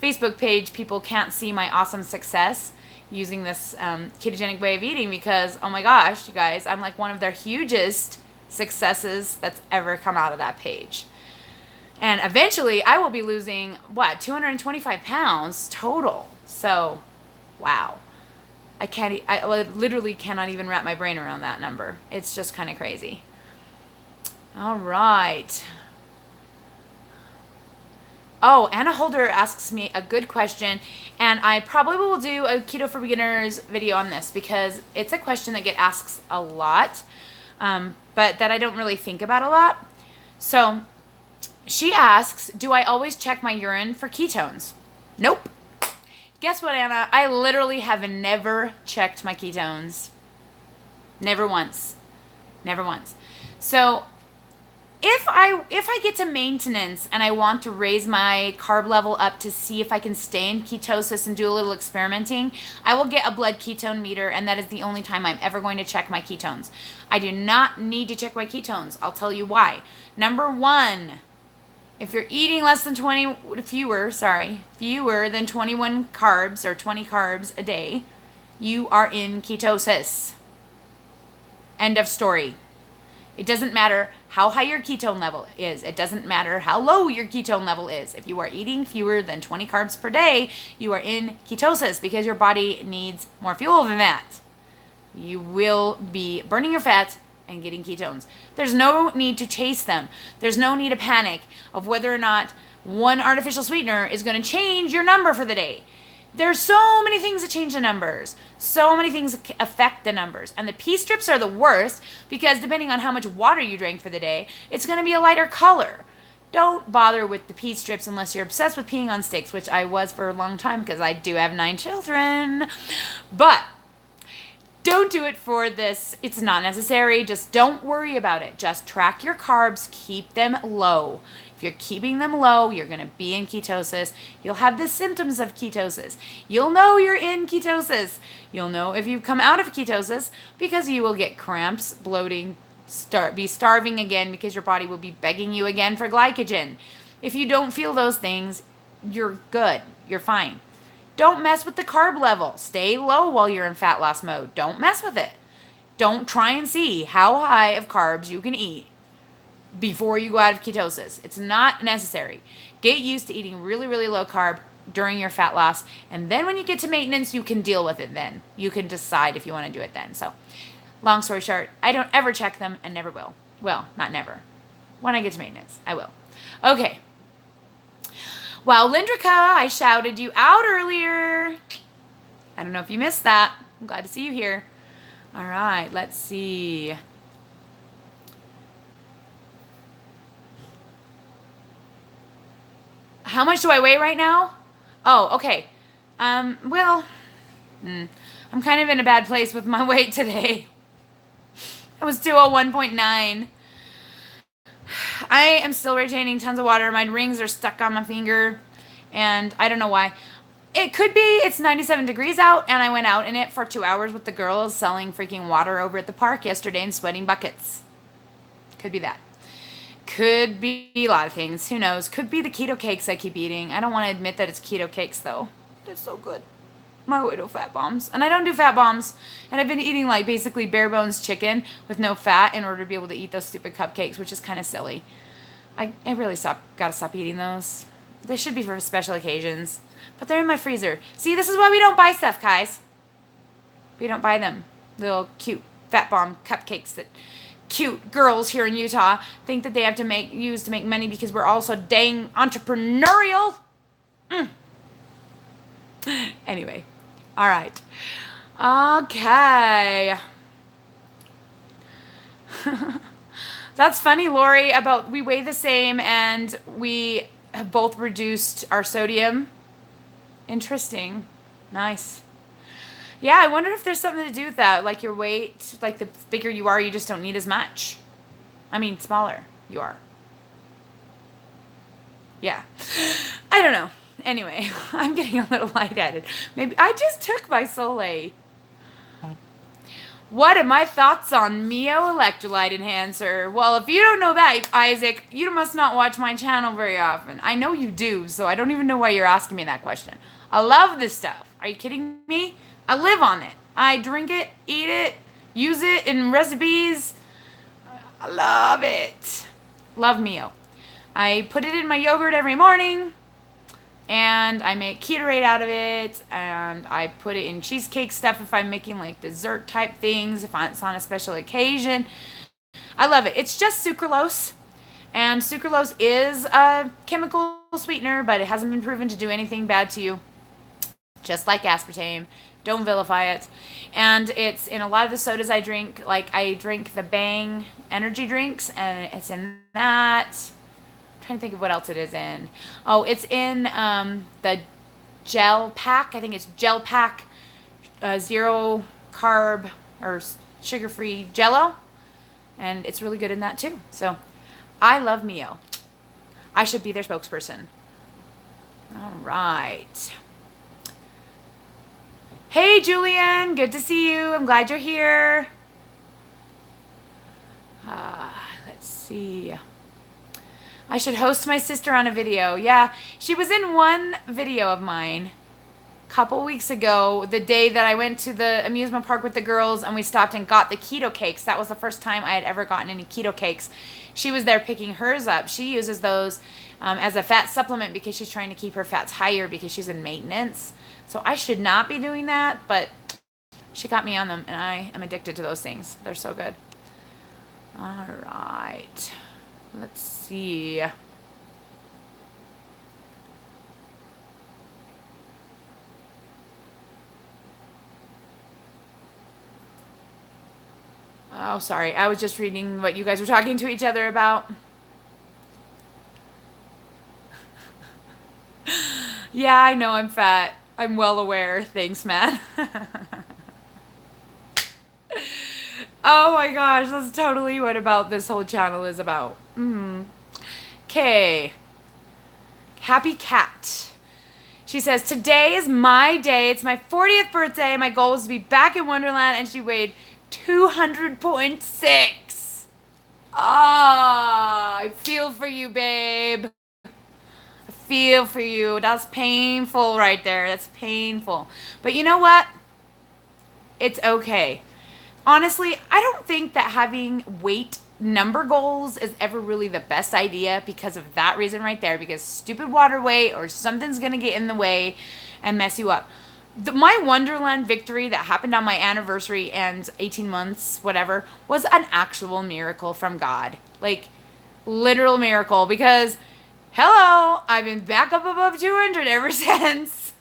Facebook page people can't see my awesome success using this ketogenic way of eating, because, oh my gosh, you guys, I'm like one of their hugest successes that's ever come out of that page. And eventually I will be losing, 225 pounds total. So, wow. I literally cannot even wrap my brain around that number. It's just kind of crazy. All right. Oh, Anna Holder asks me a good question, and I probably will do a Keto for Beginners video on this, because it's a question that gets asked a lot, but that I don't really think about a lot. So she asks, do I always check my urine for ketones? Nope. Guess what, Anna? I literally have never checked my ketones. Never once. Never once. So if I get to maintenance and I want to raise my carb level up to see if I can stay in ketosis and do a little experimenting, I will get a blood ketone meter, and that is the only time I'm ever going to check my ketones. I do not need to check my ketones. I'll tell you why. Number one, if you're eating fewer than 21 carbs or 20 carbs a day, you are in ketosis. End of story. It doesn't matter how high your ketone level is. It doesn't matter how low your ketone level is. If you are eating fewer than 20 carbs per day, you are in ketosis because your body needs more fuel than that. You will be burning your fat and getting ketones. There's no need to chase them. There's no need to panic of whether or not one artificial sweetener is going to change your number for the day. There's so many things that change the numbers. So many things affect the numbers. And the pee strips are the worst because depending on how much water you drank for the day, it's going to be a lighter color. Don't bother with the pee strips unless you're obsessed with peeing on sticks, which I was for a long time because I do have 9 children. But don't do it for this. It's not necessary. Just don't worry about it. Just track your carbs. Keep them low. If you're keeping them low, you're going to be in ketosis. You'll have the symptoms of ketosis. You'll know you're in ketosis. You'll know if you've come out of ketosis because you will get cramps, bloating, be starving again because your body will be begging you again for glycogen. If you don't feel those things, you're good. You're fine. Don't mess with the carb level. Stay low while you're in fat loss mode. Don't mess with it. Don't try and see how high of carbs you can eat before you go out of ketosis. It's not necessary. Get used to eating really, really low carb during your fat loss. And then when you get to maintenance, you can deal with it then. You can decide if you want to do it then. So long story short, I don't ever check them and never will. Well, not never. When I get to maintenance, I will. Okay. Well, Lindrika, I shouted you out earlier. I don't know if you missed that. I'm glad to see you here. All right, let's see. How much do I weigh right now? Oh, okay. Well, I'm kind of in a bad place with my weight today. I was 201.9. I am still retaining tons of water. My rings are stuck on my finger, and I don't know why. It could be it's 97 degrees out, and I went out in it for 2 hours with the girls selling freaking water over at the park yesterday and sweating buckets. Could be that. Could be a lot of things. Who knows? Could be the keto cakes I keep eating. I don't want to admit that it's keto cakes, though. They're so good. My way to fat bombs. And I don't do fat bombs. And I've been eating, like, basically bare bones chicken with no fat in order to be able to eat those stupid cupcakes, which is kind of silly. I really gotta stop eating those. They should be for special occasions. But they're in my freezer. See, this is why we don't buy stuff, guys. We don't buy them. Little cute fat bomb cupcakes that cute girls here in Utah think that they have to use to make money because we're all so dang entrepreneurial. Anyway. All right. Okay. That's funny, Lori, about we weigh the same and we have both reduced our sodium. Interesting. Nice. Yeah, I wonder if there's something to do with that. Like your weight, like the bigger you are, you just don't need as much. I mean, smaller you are. Yeah. I don't know. Anyway, I'm getting a little lightheaded. Maybe I just took my Soleil. What are my thoughts on Mio Electrolyte Enhancer? Well, if you don't know that, Isaac, you must not watch my channel very often. I know you do, so I don't even know why you're asking me that question. I love this stuff. Are you kidding me? I live on it. I drink it, eat it, use it in recipes. I love it. Love Mio. I put it in my yogurt every morning. And I make Ketorade out of it, and I put it in cheesecake stuff if I'm making like dessert type things, if it's on a special occasion. I love it. It's just sucralose, and sucralose is a chemical sweetener, but it hasn't been proven to do anything bad to you. Just like aspartame. Don't vilify it. And it's in a lot of the sodas I drink. Like I drink the Bang energy drinks, and it's in that. Trying to think of what else it is in. Oh, it's in the gel pack. I think it's gel pack, zero carb or sugar-free Jello, and it's really good in that too. So I love Mio. I should be their spokesperson. All right. Hey, Julian. Good to see you. I'm glad you're here. Let's see. I should host my sister on a video. Yeah, she was in one video of mine a couple weeks ago, the day that I went to the amusement park with the girls and we stopped and got the keto cakes. That was the first time I had ever gotten any keto cakes. She was there picking hers up. She uses those as a fat supplement because she's trying to keep her fats higher because she's in maintenance. So I should not be doing that, but she got me on them and I am addicted to those things. They're so good. All right. Let's see. Oh, sorry. I was just reading what you guys were talking to each other about. Yeah, I know I'm fat. I'm well aware. Thanks, Matt. Oh my gosh, that's totally what about this whole channel is about. Okay. Happy Cat. She says, today is my day. It's my 40th birthday. My goal is to be back in Wonderland. And she weighed 200.6. Ah, I feel for you, babe. I feel for you. That's painful right there. That's painful. But you know what? It's okay. Honestly, I don't think that having weight number goals is ever really the best idea because of that reason right there. Because stupid water weight or something's going to get in the way and mess you up. My Wonderland victory that happened on my anniversary and 18 months, whatever, was an actual miracle from God. Like, literal miracle. Because, hello, I've been back up above 200 ever since.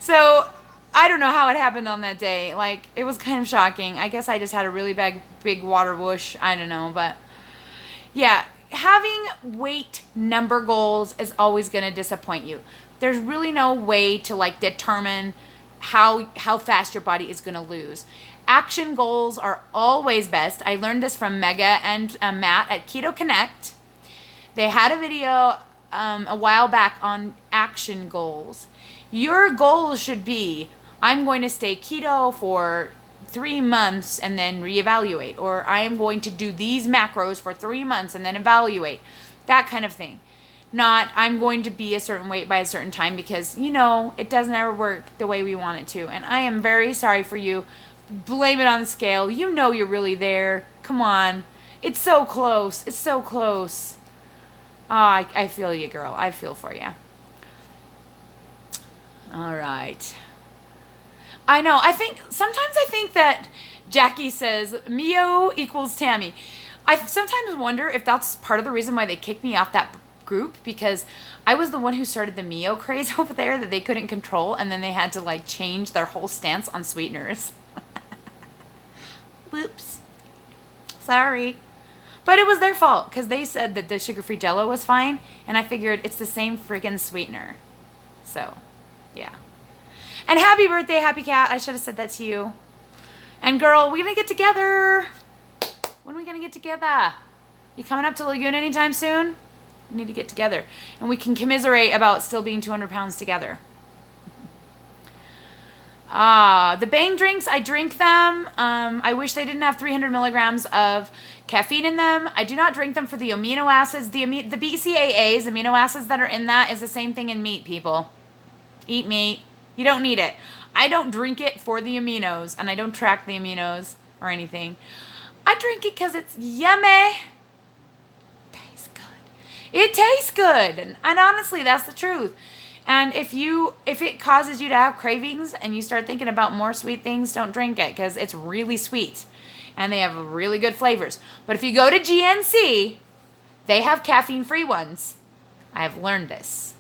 So, I don't know how it happened on that day. Like, it was kind of shocking. I guess I just had a really big water whoosh. I don't know. But, yeah, having weight number goals is always going to disappoint you. There's really no way to, like, determine how fast your body is going to lose. Action goals are always best. I learned this from Mega and Matt at Keto Connect. They had a video a while back on action goals. Your goal should be, I'm going to stay keto for 3 months and then reevaluate. Or I am going to do these macros for 3 months and then evaluate. That kind of thing. Not, I'm going to be a certain weight by a certain time because, you know, it doesn't ever work the way we want it to. And I am very sorry for you. Blame it on the scale. You know you're really there. Come on. It's so close. It's so close. Oh, I feel you, girl. I feel for you. All right. I know. Sometimes I think that Jackie says Mio equals Tammy. I sometimes wonder if that's part of the reason why they kicked me off that group because I was the one who started the Mio craze over there that they couldn't control and then they had to like change their whole stance on sweeteners. Whoops. Sorry. But it was their fault because they said that the sugar-free Jell-O was fine and I figured it's the same friggin' sweetener. So, yeah. And happy birthday, Happy Cat. I should have said that to you. And girl, we're going to get together. When are we going to get together? You coming up to Lagoon anytime soon? We need to get together. And we can commiserate about still being 200 pounds together. The Bang drinks, I drink them. I wish they didn't have 300 milligrams of caffeine in them. I do not drink them for the amino acids. The BCAAs, amino acids that are in that, is the same thing in meat, people. Eat meat. You don't need it. I don't drink it for the aminos, and I don't track the aminos or anything. I drink it because it's yummy. Tastes good. It tastes good. And honestly, that's the truth. And if it causes you to have cravings and you start thinking about more sweet things, don't drink it because it's really sweet. And they have really good flavors. But if you go to GNC, they have caffeine-free ones. I have learned this.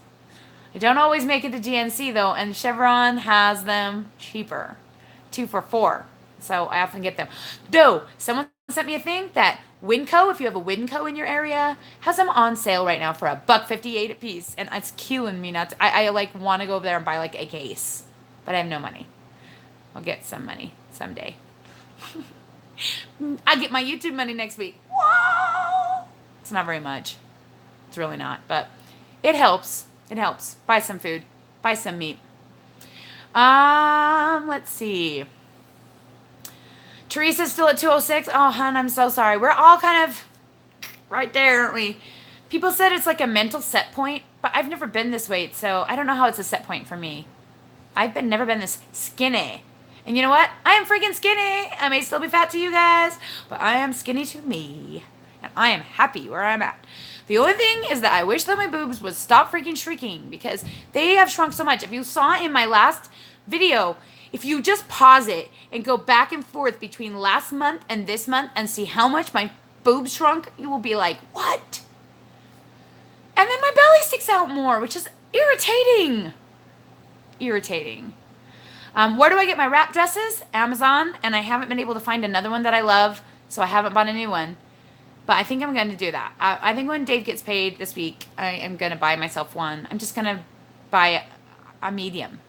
I don't always make it to GNC though, and Chevron has them cheaper. 2 for $4. So I often get them. Though, someone sent me a thing that Winco, if you have a Winco in your area, has them on sale right now for $1.58 a piece. And it's killing me not to. I like want to go over there and buy like a case. But I have no money. I'll get some money someday. I get my YouTube money next week. Whoa! It's not very much. It's really not, but it helps. It helps. Buy some food. Buy some meat. Let's see. Teresa's still at 206. Oh, hon, I'm so sorry. We're all kind of right there, aren't we? People said it's like a mental set point, but I've never been this weight, so I don't know how it's a set point for me. I've never been this skinny. And you know what? I am freaking skinny. I may still be fat to you guys, but I am skinny to me. And I am happy where I'm at. The only thing is that I wish that my boobs would stop freaking shrinking because they have shrunk so much. If you saw in my last video, if you just pause it and go back and forth between last month and this month and see how much my boobs shrunk, you will be like, what? And then my belly sticks out more, which is irritating. Irritating. Where do I get my wrap dresses? Amazon, and I haven't been able to find another one that I love, so I haven't bought a new one. But I think I'm going to do that. I think when Dave gets paid this week, I am going to buy myself one. I'm just going to buy a medium.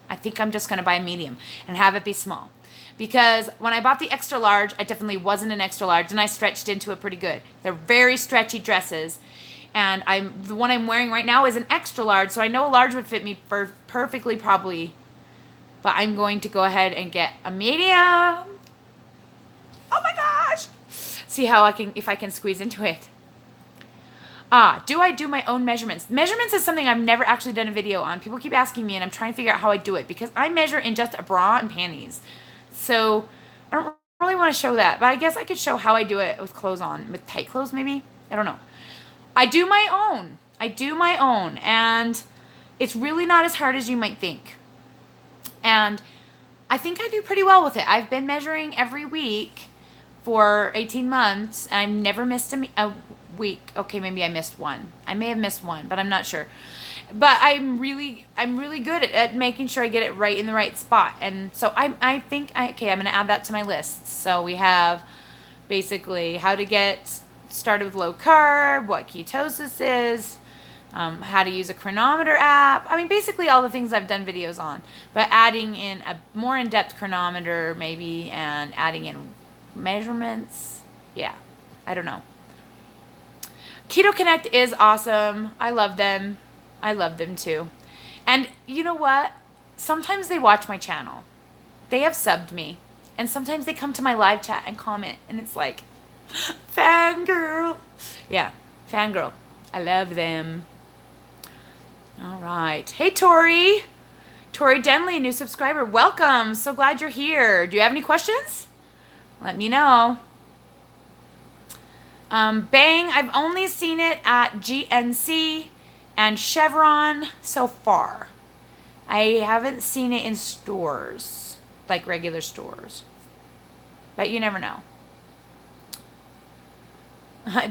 I think I'm just going to buy a medium and have it be small. Because when I bought the extra large, I definitely wasn't an extra large, and I stretched into it pretty good. They're very stretchy dresses. And the one I'm wearing right now is an extra large, so I know a large would fit me perfectly probably. But I'm going to go ahead and get a medium. Oh my gosh. See how if I can squeeze into it. Do I do my own measurements? Measurements is something I've never actually done a video on. People keep asking me, and I'm trying to figure out how I do it because I measure in just a bra and panties. So I don't really want to show that, but I guess I could show how I do it with clothes on, with tight clothes maybe. I don't know. I do my own. And it's really not as hard as you might think. And I think I do pretty well with it. I've been measuring every week for 18 months, and I've never missed a week. Okay, maybe I missed one. I may have missed one, but I'm not sure. But I'm really good at making sure I get it right in the right spot. And so I think, okay, I'm going to add that to my list. So we have basically how to get started with low carb, what ketosis is, how to use a chronometer app. I mean, basically all the things I've done videos on, but adding in a more in-depth chronometer maybe, and adding in measurements. Yeah, I don't know. Keto Connect is awesome. I love them. I love them too. And you know what? Sometimes they watch my channel. They have subbed me. And sometimes they come to my live chat and comment. And it's like, fangirl. Yeah, fangirl. I love them. All right. Hey, Tori. Tori Denley, new subscriber. Welcome. So glad you're here. Do you have any questions? Let me know. Bang, I've only seen it at GNC and Chevron so far. I haven't seen it in stores, like regular stores. But you never know.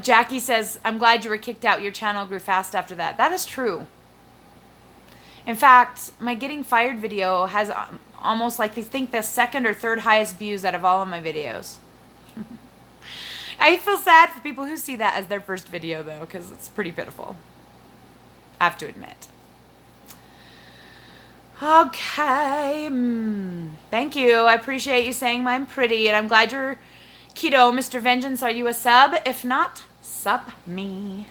Jackie says, I'm glad you were kicked out. Your channel grew fast after that. That is true. In fact, my getting fired video has almost like, they think the second or third highest views out of all of my videos. I feel sad for people who see that as their first video, though, because it's pretty pitiful. I have to admit. Okay. Thank you. I appreciate you saying I'm pretty, and I'm glad you're keto. Mr. Vengeance, are you a sub? If not, sub me.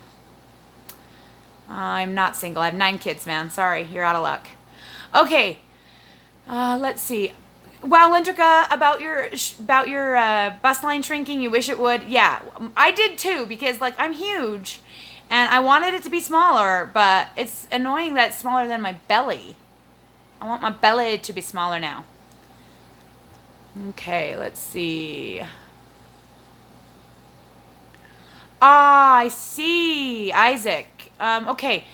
I'm not single. I have 9 kids, man. Sorry, you're out of luck. Okay. Let's see. Wow, Lindrika, about your bust line shrinking, you wish it would. Yeah, I did too, because like I'm huge and I wanted it to be smaller, but it's annoying that it's smaller than my belly. I want my belly to be smaller now. Okay, let's see. I see, Isaac. Okay.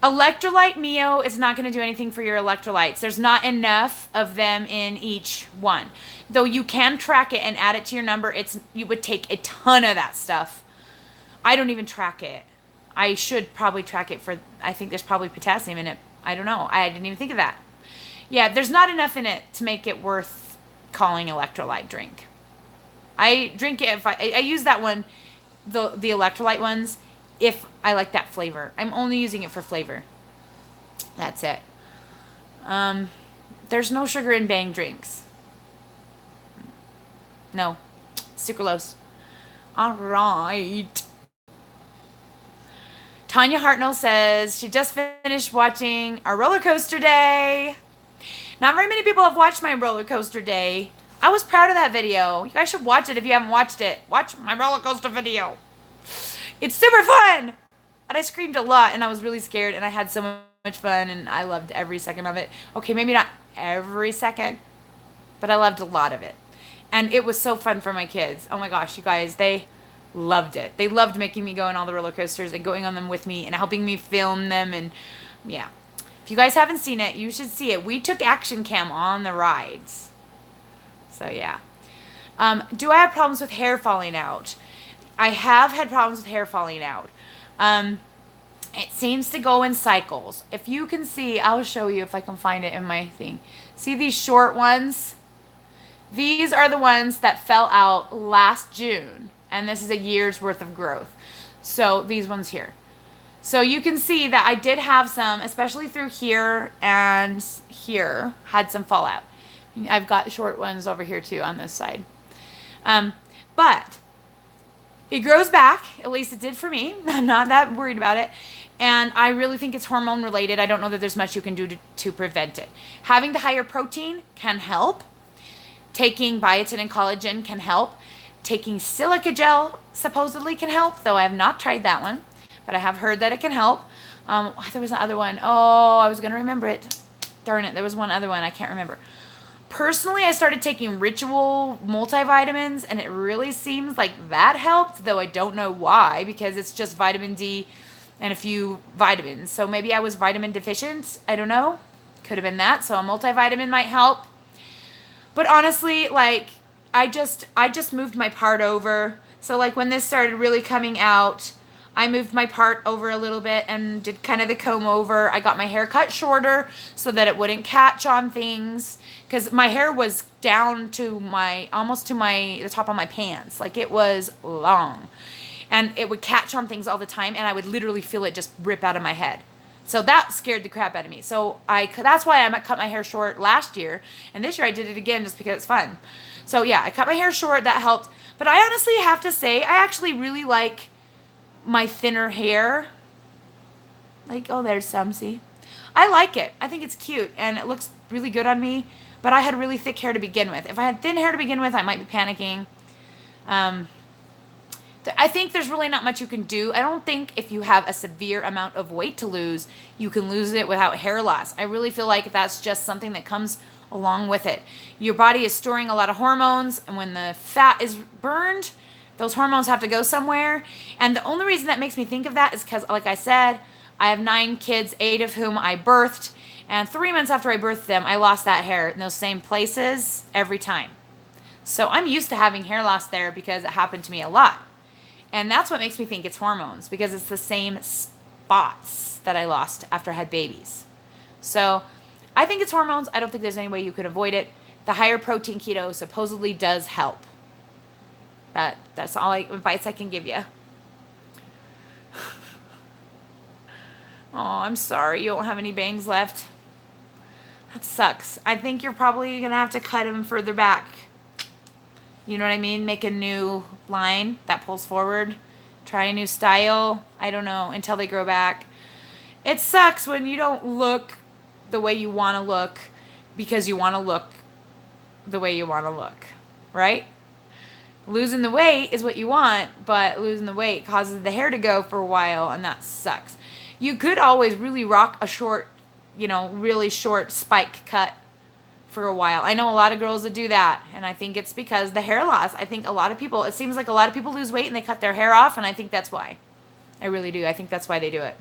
Electrolyte Mio is not going to do anything for your electrolytes. There's not enough of them in each one. Though you can track it and add it to your number, you would take a ton of that stuff. I don't even track it. I should probably track it I think there's probably potassium in it. I don't know. I didn't even think of that. Yeah, there's not enough in it to make it worth calling electrolyte drink. I drink it if I use that one, the electrolyte ones, if I like that flavor. I'm only using it for flavor. That's it. There's no sugar in Bang drinks. No, sucralose. All right. Tanya Hartnell says she just finished watching our roller coaster day. Not very many people have watched my roller coaster day. I was proud of that video. You guys should watch it if you haven't watched it. Watch my roller coaster video. It's super fun. And I screamed a lot and I was really scared and I had so much fun and I loved every second of it. Okay, maybe not every second, but I loved a lot of it. And it was so fun for my kids. Oh my gosh, you guys, they loved it. They loved making me go on all the roller coasters and going on them with me and helping me film them. And yeah, if you guys haven't seen it, you should see it. We took action cam on the rides. So yeah. Do I have problems with hair falling out? I have had problems with hair falling out. It seems to go in cycles. If you can see, I'll show you if I can find it in my thing. See these short ones? These are the ones that fell out last June. And this is a year's worth of growth. So these ones here. So you can see that I did have some, especially through here and here, had some fallout. I've got short ones over here too on this side. But it grows back, at least it did for me. I'm not that worried about it. And I really think it's hormone related. I don't know that there's much you can do to prevent it. Having the higher protein can help. Taking biotin and collagen can help. Taking silica gel supposedly can help, though I have not tried that one. But I have heard that it can help. There was another one. Oh, I was going to remember it. Darn it, there was one other one. I can't remember. Personally, I started taking Ritual multivitamins, and it really seems like that helped, though I don't know why, because it's just vitamin D and a few vitamins. So maybe I was vitamin deficient. I don't know. Could have been that. So a multivitamin might help. But honestly, like, I just moved my part over. So like when this started really coming out, I moved my part over a little bit and did kind of the comb over. I got my hair cut shorter so that it wouldn't catch on things, because my hair was down to almost to the top of my pants. Like, it was long and it would catch on things all the time, and I would literally feel it just rip out of my head. So that scared the crap out of me. So that's why I cut my hair short last year, and this year I did it again just because it's fun. So yeah, I cut my hair short. That helped. But I honestly have to say, I actually really like my thinner hair. Like, oh, there's some, see? I like it. I think it's cute, and it looks really good on me. But I had really thick hair to begin with. If I had thin hair to begin with, I might be panicking. I think there's really not much you can do. I don't think if you have a severe amount of weight to lose, you can lose it without hair loss. I really feel like that's just something that comes along with it. Your body is storing a lot of hormones, and when the fat is burned, those hormones have to go somewhere. And the only reason that makes me think of that is because, like I said, I have 9 kids, 8 of whom I birthed, and 3 months after I birthed them, I lost that hair in those same places every time. So I'm used to having hair loss there because it happened to me a lot. And that's what makes me think it's hormones, because it's the same spots that I lost after I had babies. So I think it's hormones. I don't think there's any way you could avoid it. The higher protein keto supposedly does help. That's all advice I can give you. Oh, I'm sorry you don't have any bangs left. That sucks. I think you're probably going to have to cut them further back. You know what I mean? Make a new line that pulls forward. Try a new style. I don't know, until they grow back. It sucks when you don't look the way you want to look because you want to look the way you want to look, right? Losing the weight is what you want, but losing the weight causes the hair to go for a while, and that sucks. You could always really rock a short, really short spike cut for a while. I know a lot of girls that do that, and I think it's because the hair loss. I think it seems like a lot of people lose weight and they cut their hair off, and I think that's why. I really do. I think that's why they do it.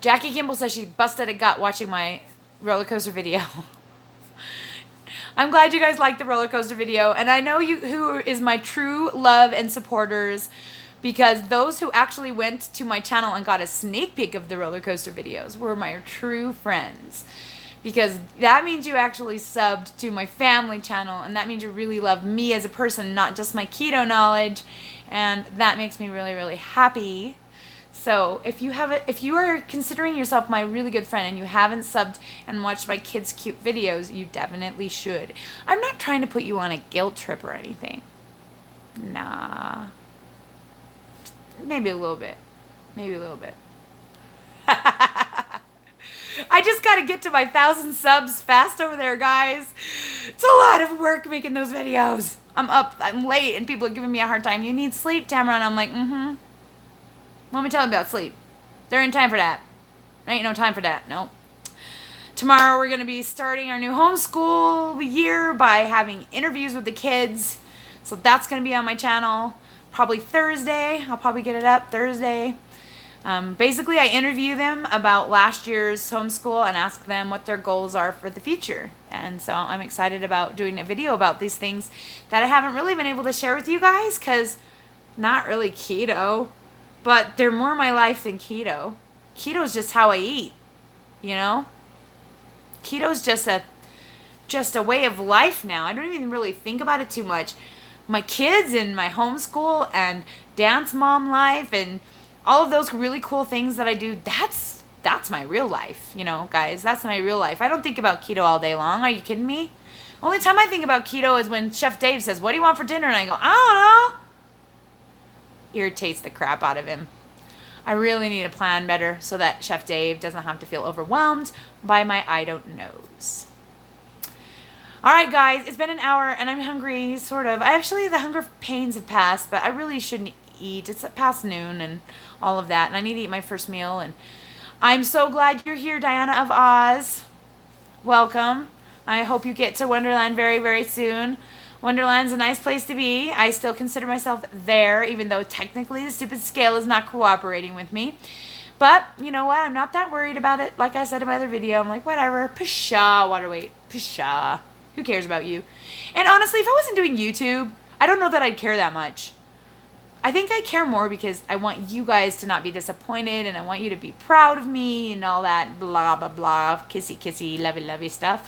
Jackie Kimball says she busted a gut watching my roller coaster video. I'm glad you guys liked the roller coaster video, and I know who is my true love and supporters, because those who actually went to my channel and got a sneak peek of the roller coaster videos were my true friends. Because that means you actually subbed to my family channel, and that means you really love me as a person, not just my keto knowledge, and that makes me really, really happy. So if you are considering yourself my really good friend and you haven't subbed and watched my kids' cute videos, you definitely should. I'm not trying to put you on a guilt trip or anything. Nah. Maybe a little bit. Maybe a little bit. I just got to get to my 1,000 subs fast over there, guys. It's a lot of work making those videos. I'm up, I'm late, and people are giving me a hard time. You need sleep, Tamara. And I'm like, Let me tell them about sleep. There ain't time for that. There ain't no time for that. Nope. Tomorrow we're going to be starting our new homeschool year by having interviews with the kids. So that's going to be on my channel. Probably Thursday. I'll probably get it up Thursday. Basically, I interview them about last year's homeschool and ask them what their goals are for the future. And so I'm excited about doing a video about these things that I haven't really been able to share with you guys because not really keto, but they're more my life than keto. Keto is just how I eat, you know? Keto is just a way of life now. I don't even really think about it too much. My kids and my homeschool and dance mom life and all of those really cool things that I do, that's my real life, you know, guys. That's my real life. I don't think about keto all day long. Are you kidding me? Only time I think about keto is when Chef Dave says, "What do you want for dinner?" And I go, "I don't know." Irritates the crap out of him. I really need to plan better so that Chef Dave doesn't have to feel overwhelmed by my I don't knows. All right, guys, it's been an hour and I'm hungry, sort of. The hunger pains have passed, but I really shouldn't eat. It's past noon and all of that, and I need to eat my first meal. And I'm so glad you're here, Diana of Oz. Welcome. I hope you get to Wonderland very, very soon. Wonderland's a nice place to be. I still consider myself there, even though technically the stupid scale is not cooperating with me. But, you know what? I'm not that worried about it. Like I said in my other video, I'm like, whatever. Pshaw, water weight. Pshaw. Who cares about you? And honestly, if I wasn't doing YouTube, I don't know that I'd care that much. I think I care more because I want you guys to not be disappointed and I want you to be proud of me and all that blah, blah, blah, kissy, kissy, lovey, lovey stuff.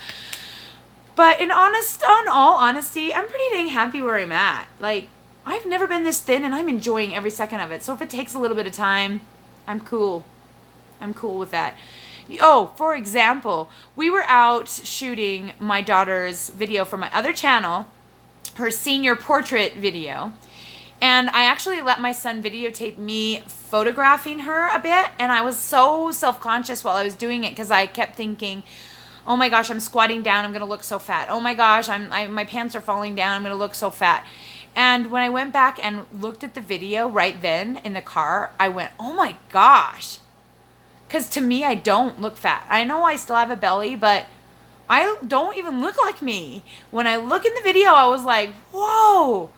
But on all honesty, I'm pretty dang happy where I'm at. Like, I've never been this thin and I'm enjoying every second of it. So if it takes a little bit of time, I'm cool. I'm cool with that. Oh, for example, we were out shooting my daughter's video for my other channel, her senior portrait video. And I actually let my son videotape me photographing her a bit. And I was so self-conscious while I was doing it because I kept thinking, oh my gosh, I'm squatting down. I'm going to look so fat. Oh my gosh, my pants are falling down. I'm going to look so fat. And when I went back and looked at the video right then in the car, I went, oh my gosh. Because to me, I don't look fat. I know I still have a belly, but I don't even look like me. When I look in the video, I was like, whoa.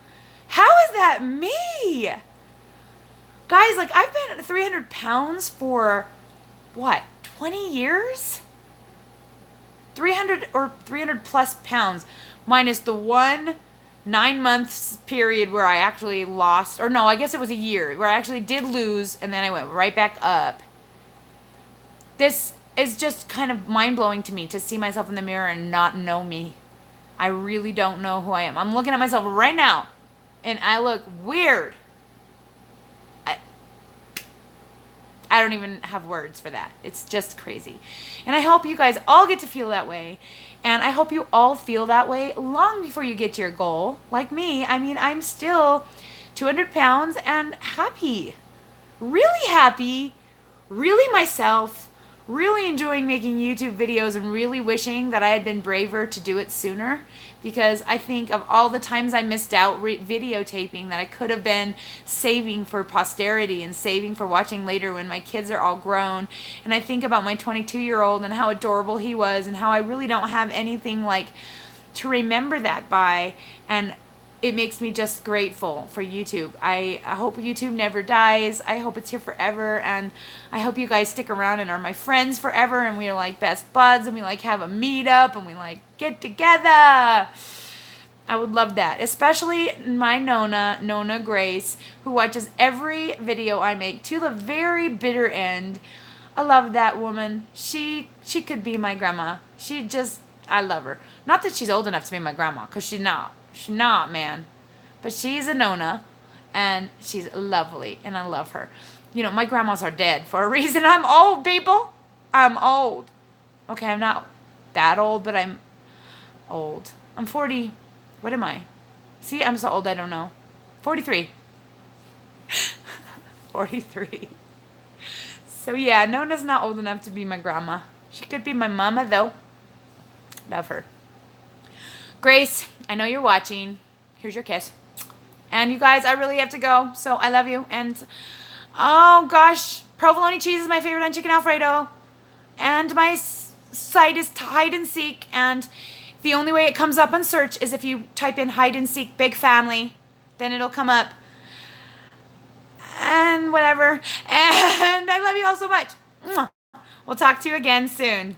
How is that me? Guys, like I've been at 300 pounds for what, 20 years? 300 or 300 plus pounds minus the 9 months period where I actually lost, or no, I guess it was a year where I actually did lose and then I went right back up. This is just kind of mind-blowing to me to see myself in the mirror and not know me. I really don't know who I am. I'm looking at myself right now. And I look weird. I don't even have words for that. It's just crazy. And I hope you guys all get to feel that way. And I hope you all feel that way long before you get to your goal. Like me, I mean, I'm still 200 pounds and happy. Really happy. Really myself. Really enjoying making YouTube videos and really wishing that I had been braver to do it sooner, because I think of all the times I missed out videotaping that I could have been saving for posterity and saving for watching later when my kids are all grown. And I think about my 22-year-old and how adorable he was and how I really don't have anything like to remember that by. And it makes me just grateful for YouTube. I hope YouTube never dies. I hope it's here forever. And I hope you guys stick around and are my friends forever. And we are like best buds. And we like have a meetup. And we like get together. I would love that. Especially my Nona Grace, who watches every video I make to the very bitter end. I love that woman. She could be my grandma. I love her. Not that she's old enough to be my grandma, because she's not. She's not, man. But she's a Nona, and she's lovely, and I love her. You know, my grandmas are dead for a reason. I'm old, people. I'm old. Okay, I'm not that old, but I'm old. I'm 40. What am I? See, I'm so old, I don't know. 43. 43. So yeah, Nona's not old enough to be my grandma. She could be my mama, though. Love her. Grace, I know you're watching. Here's your kiss. And you guys, I really have to go, so I love you. And, oh gosh, provolone cheese is my favorite on chicken Alfredo. And my site is hide and seek. And the only way it comes up on search is if you type in hide and seek big family. Then it'll come up. And whatever. And I love you all so much. We'll talk to you again soon.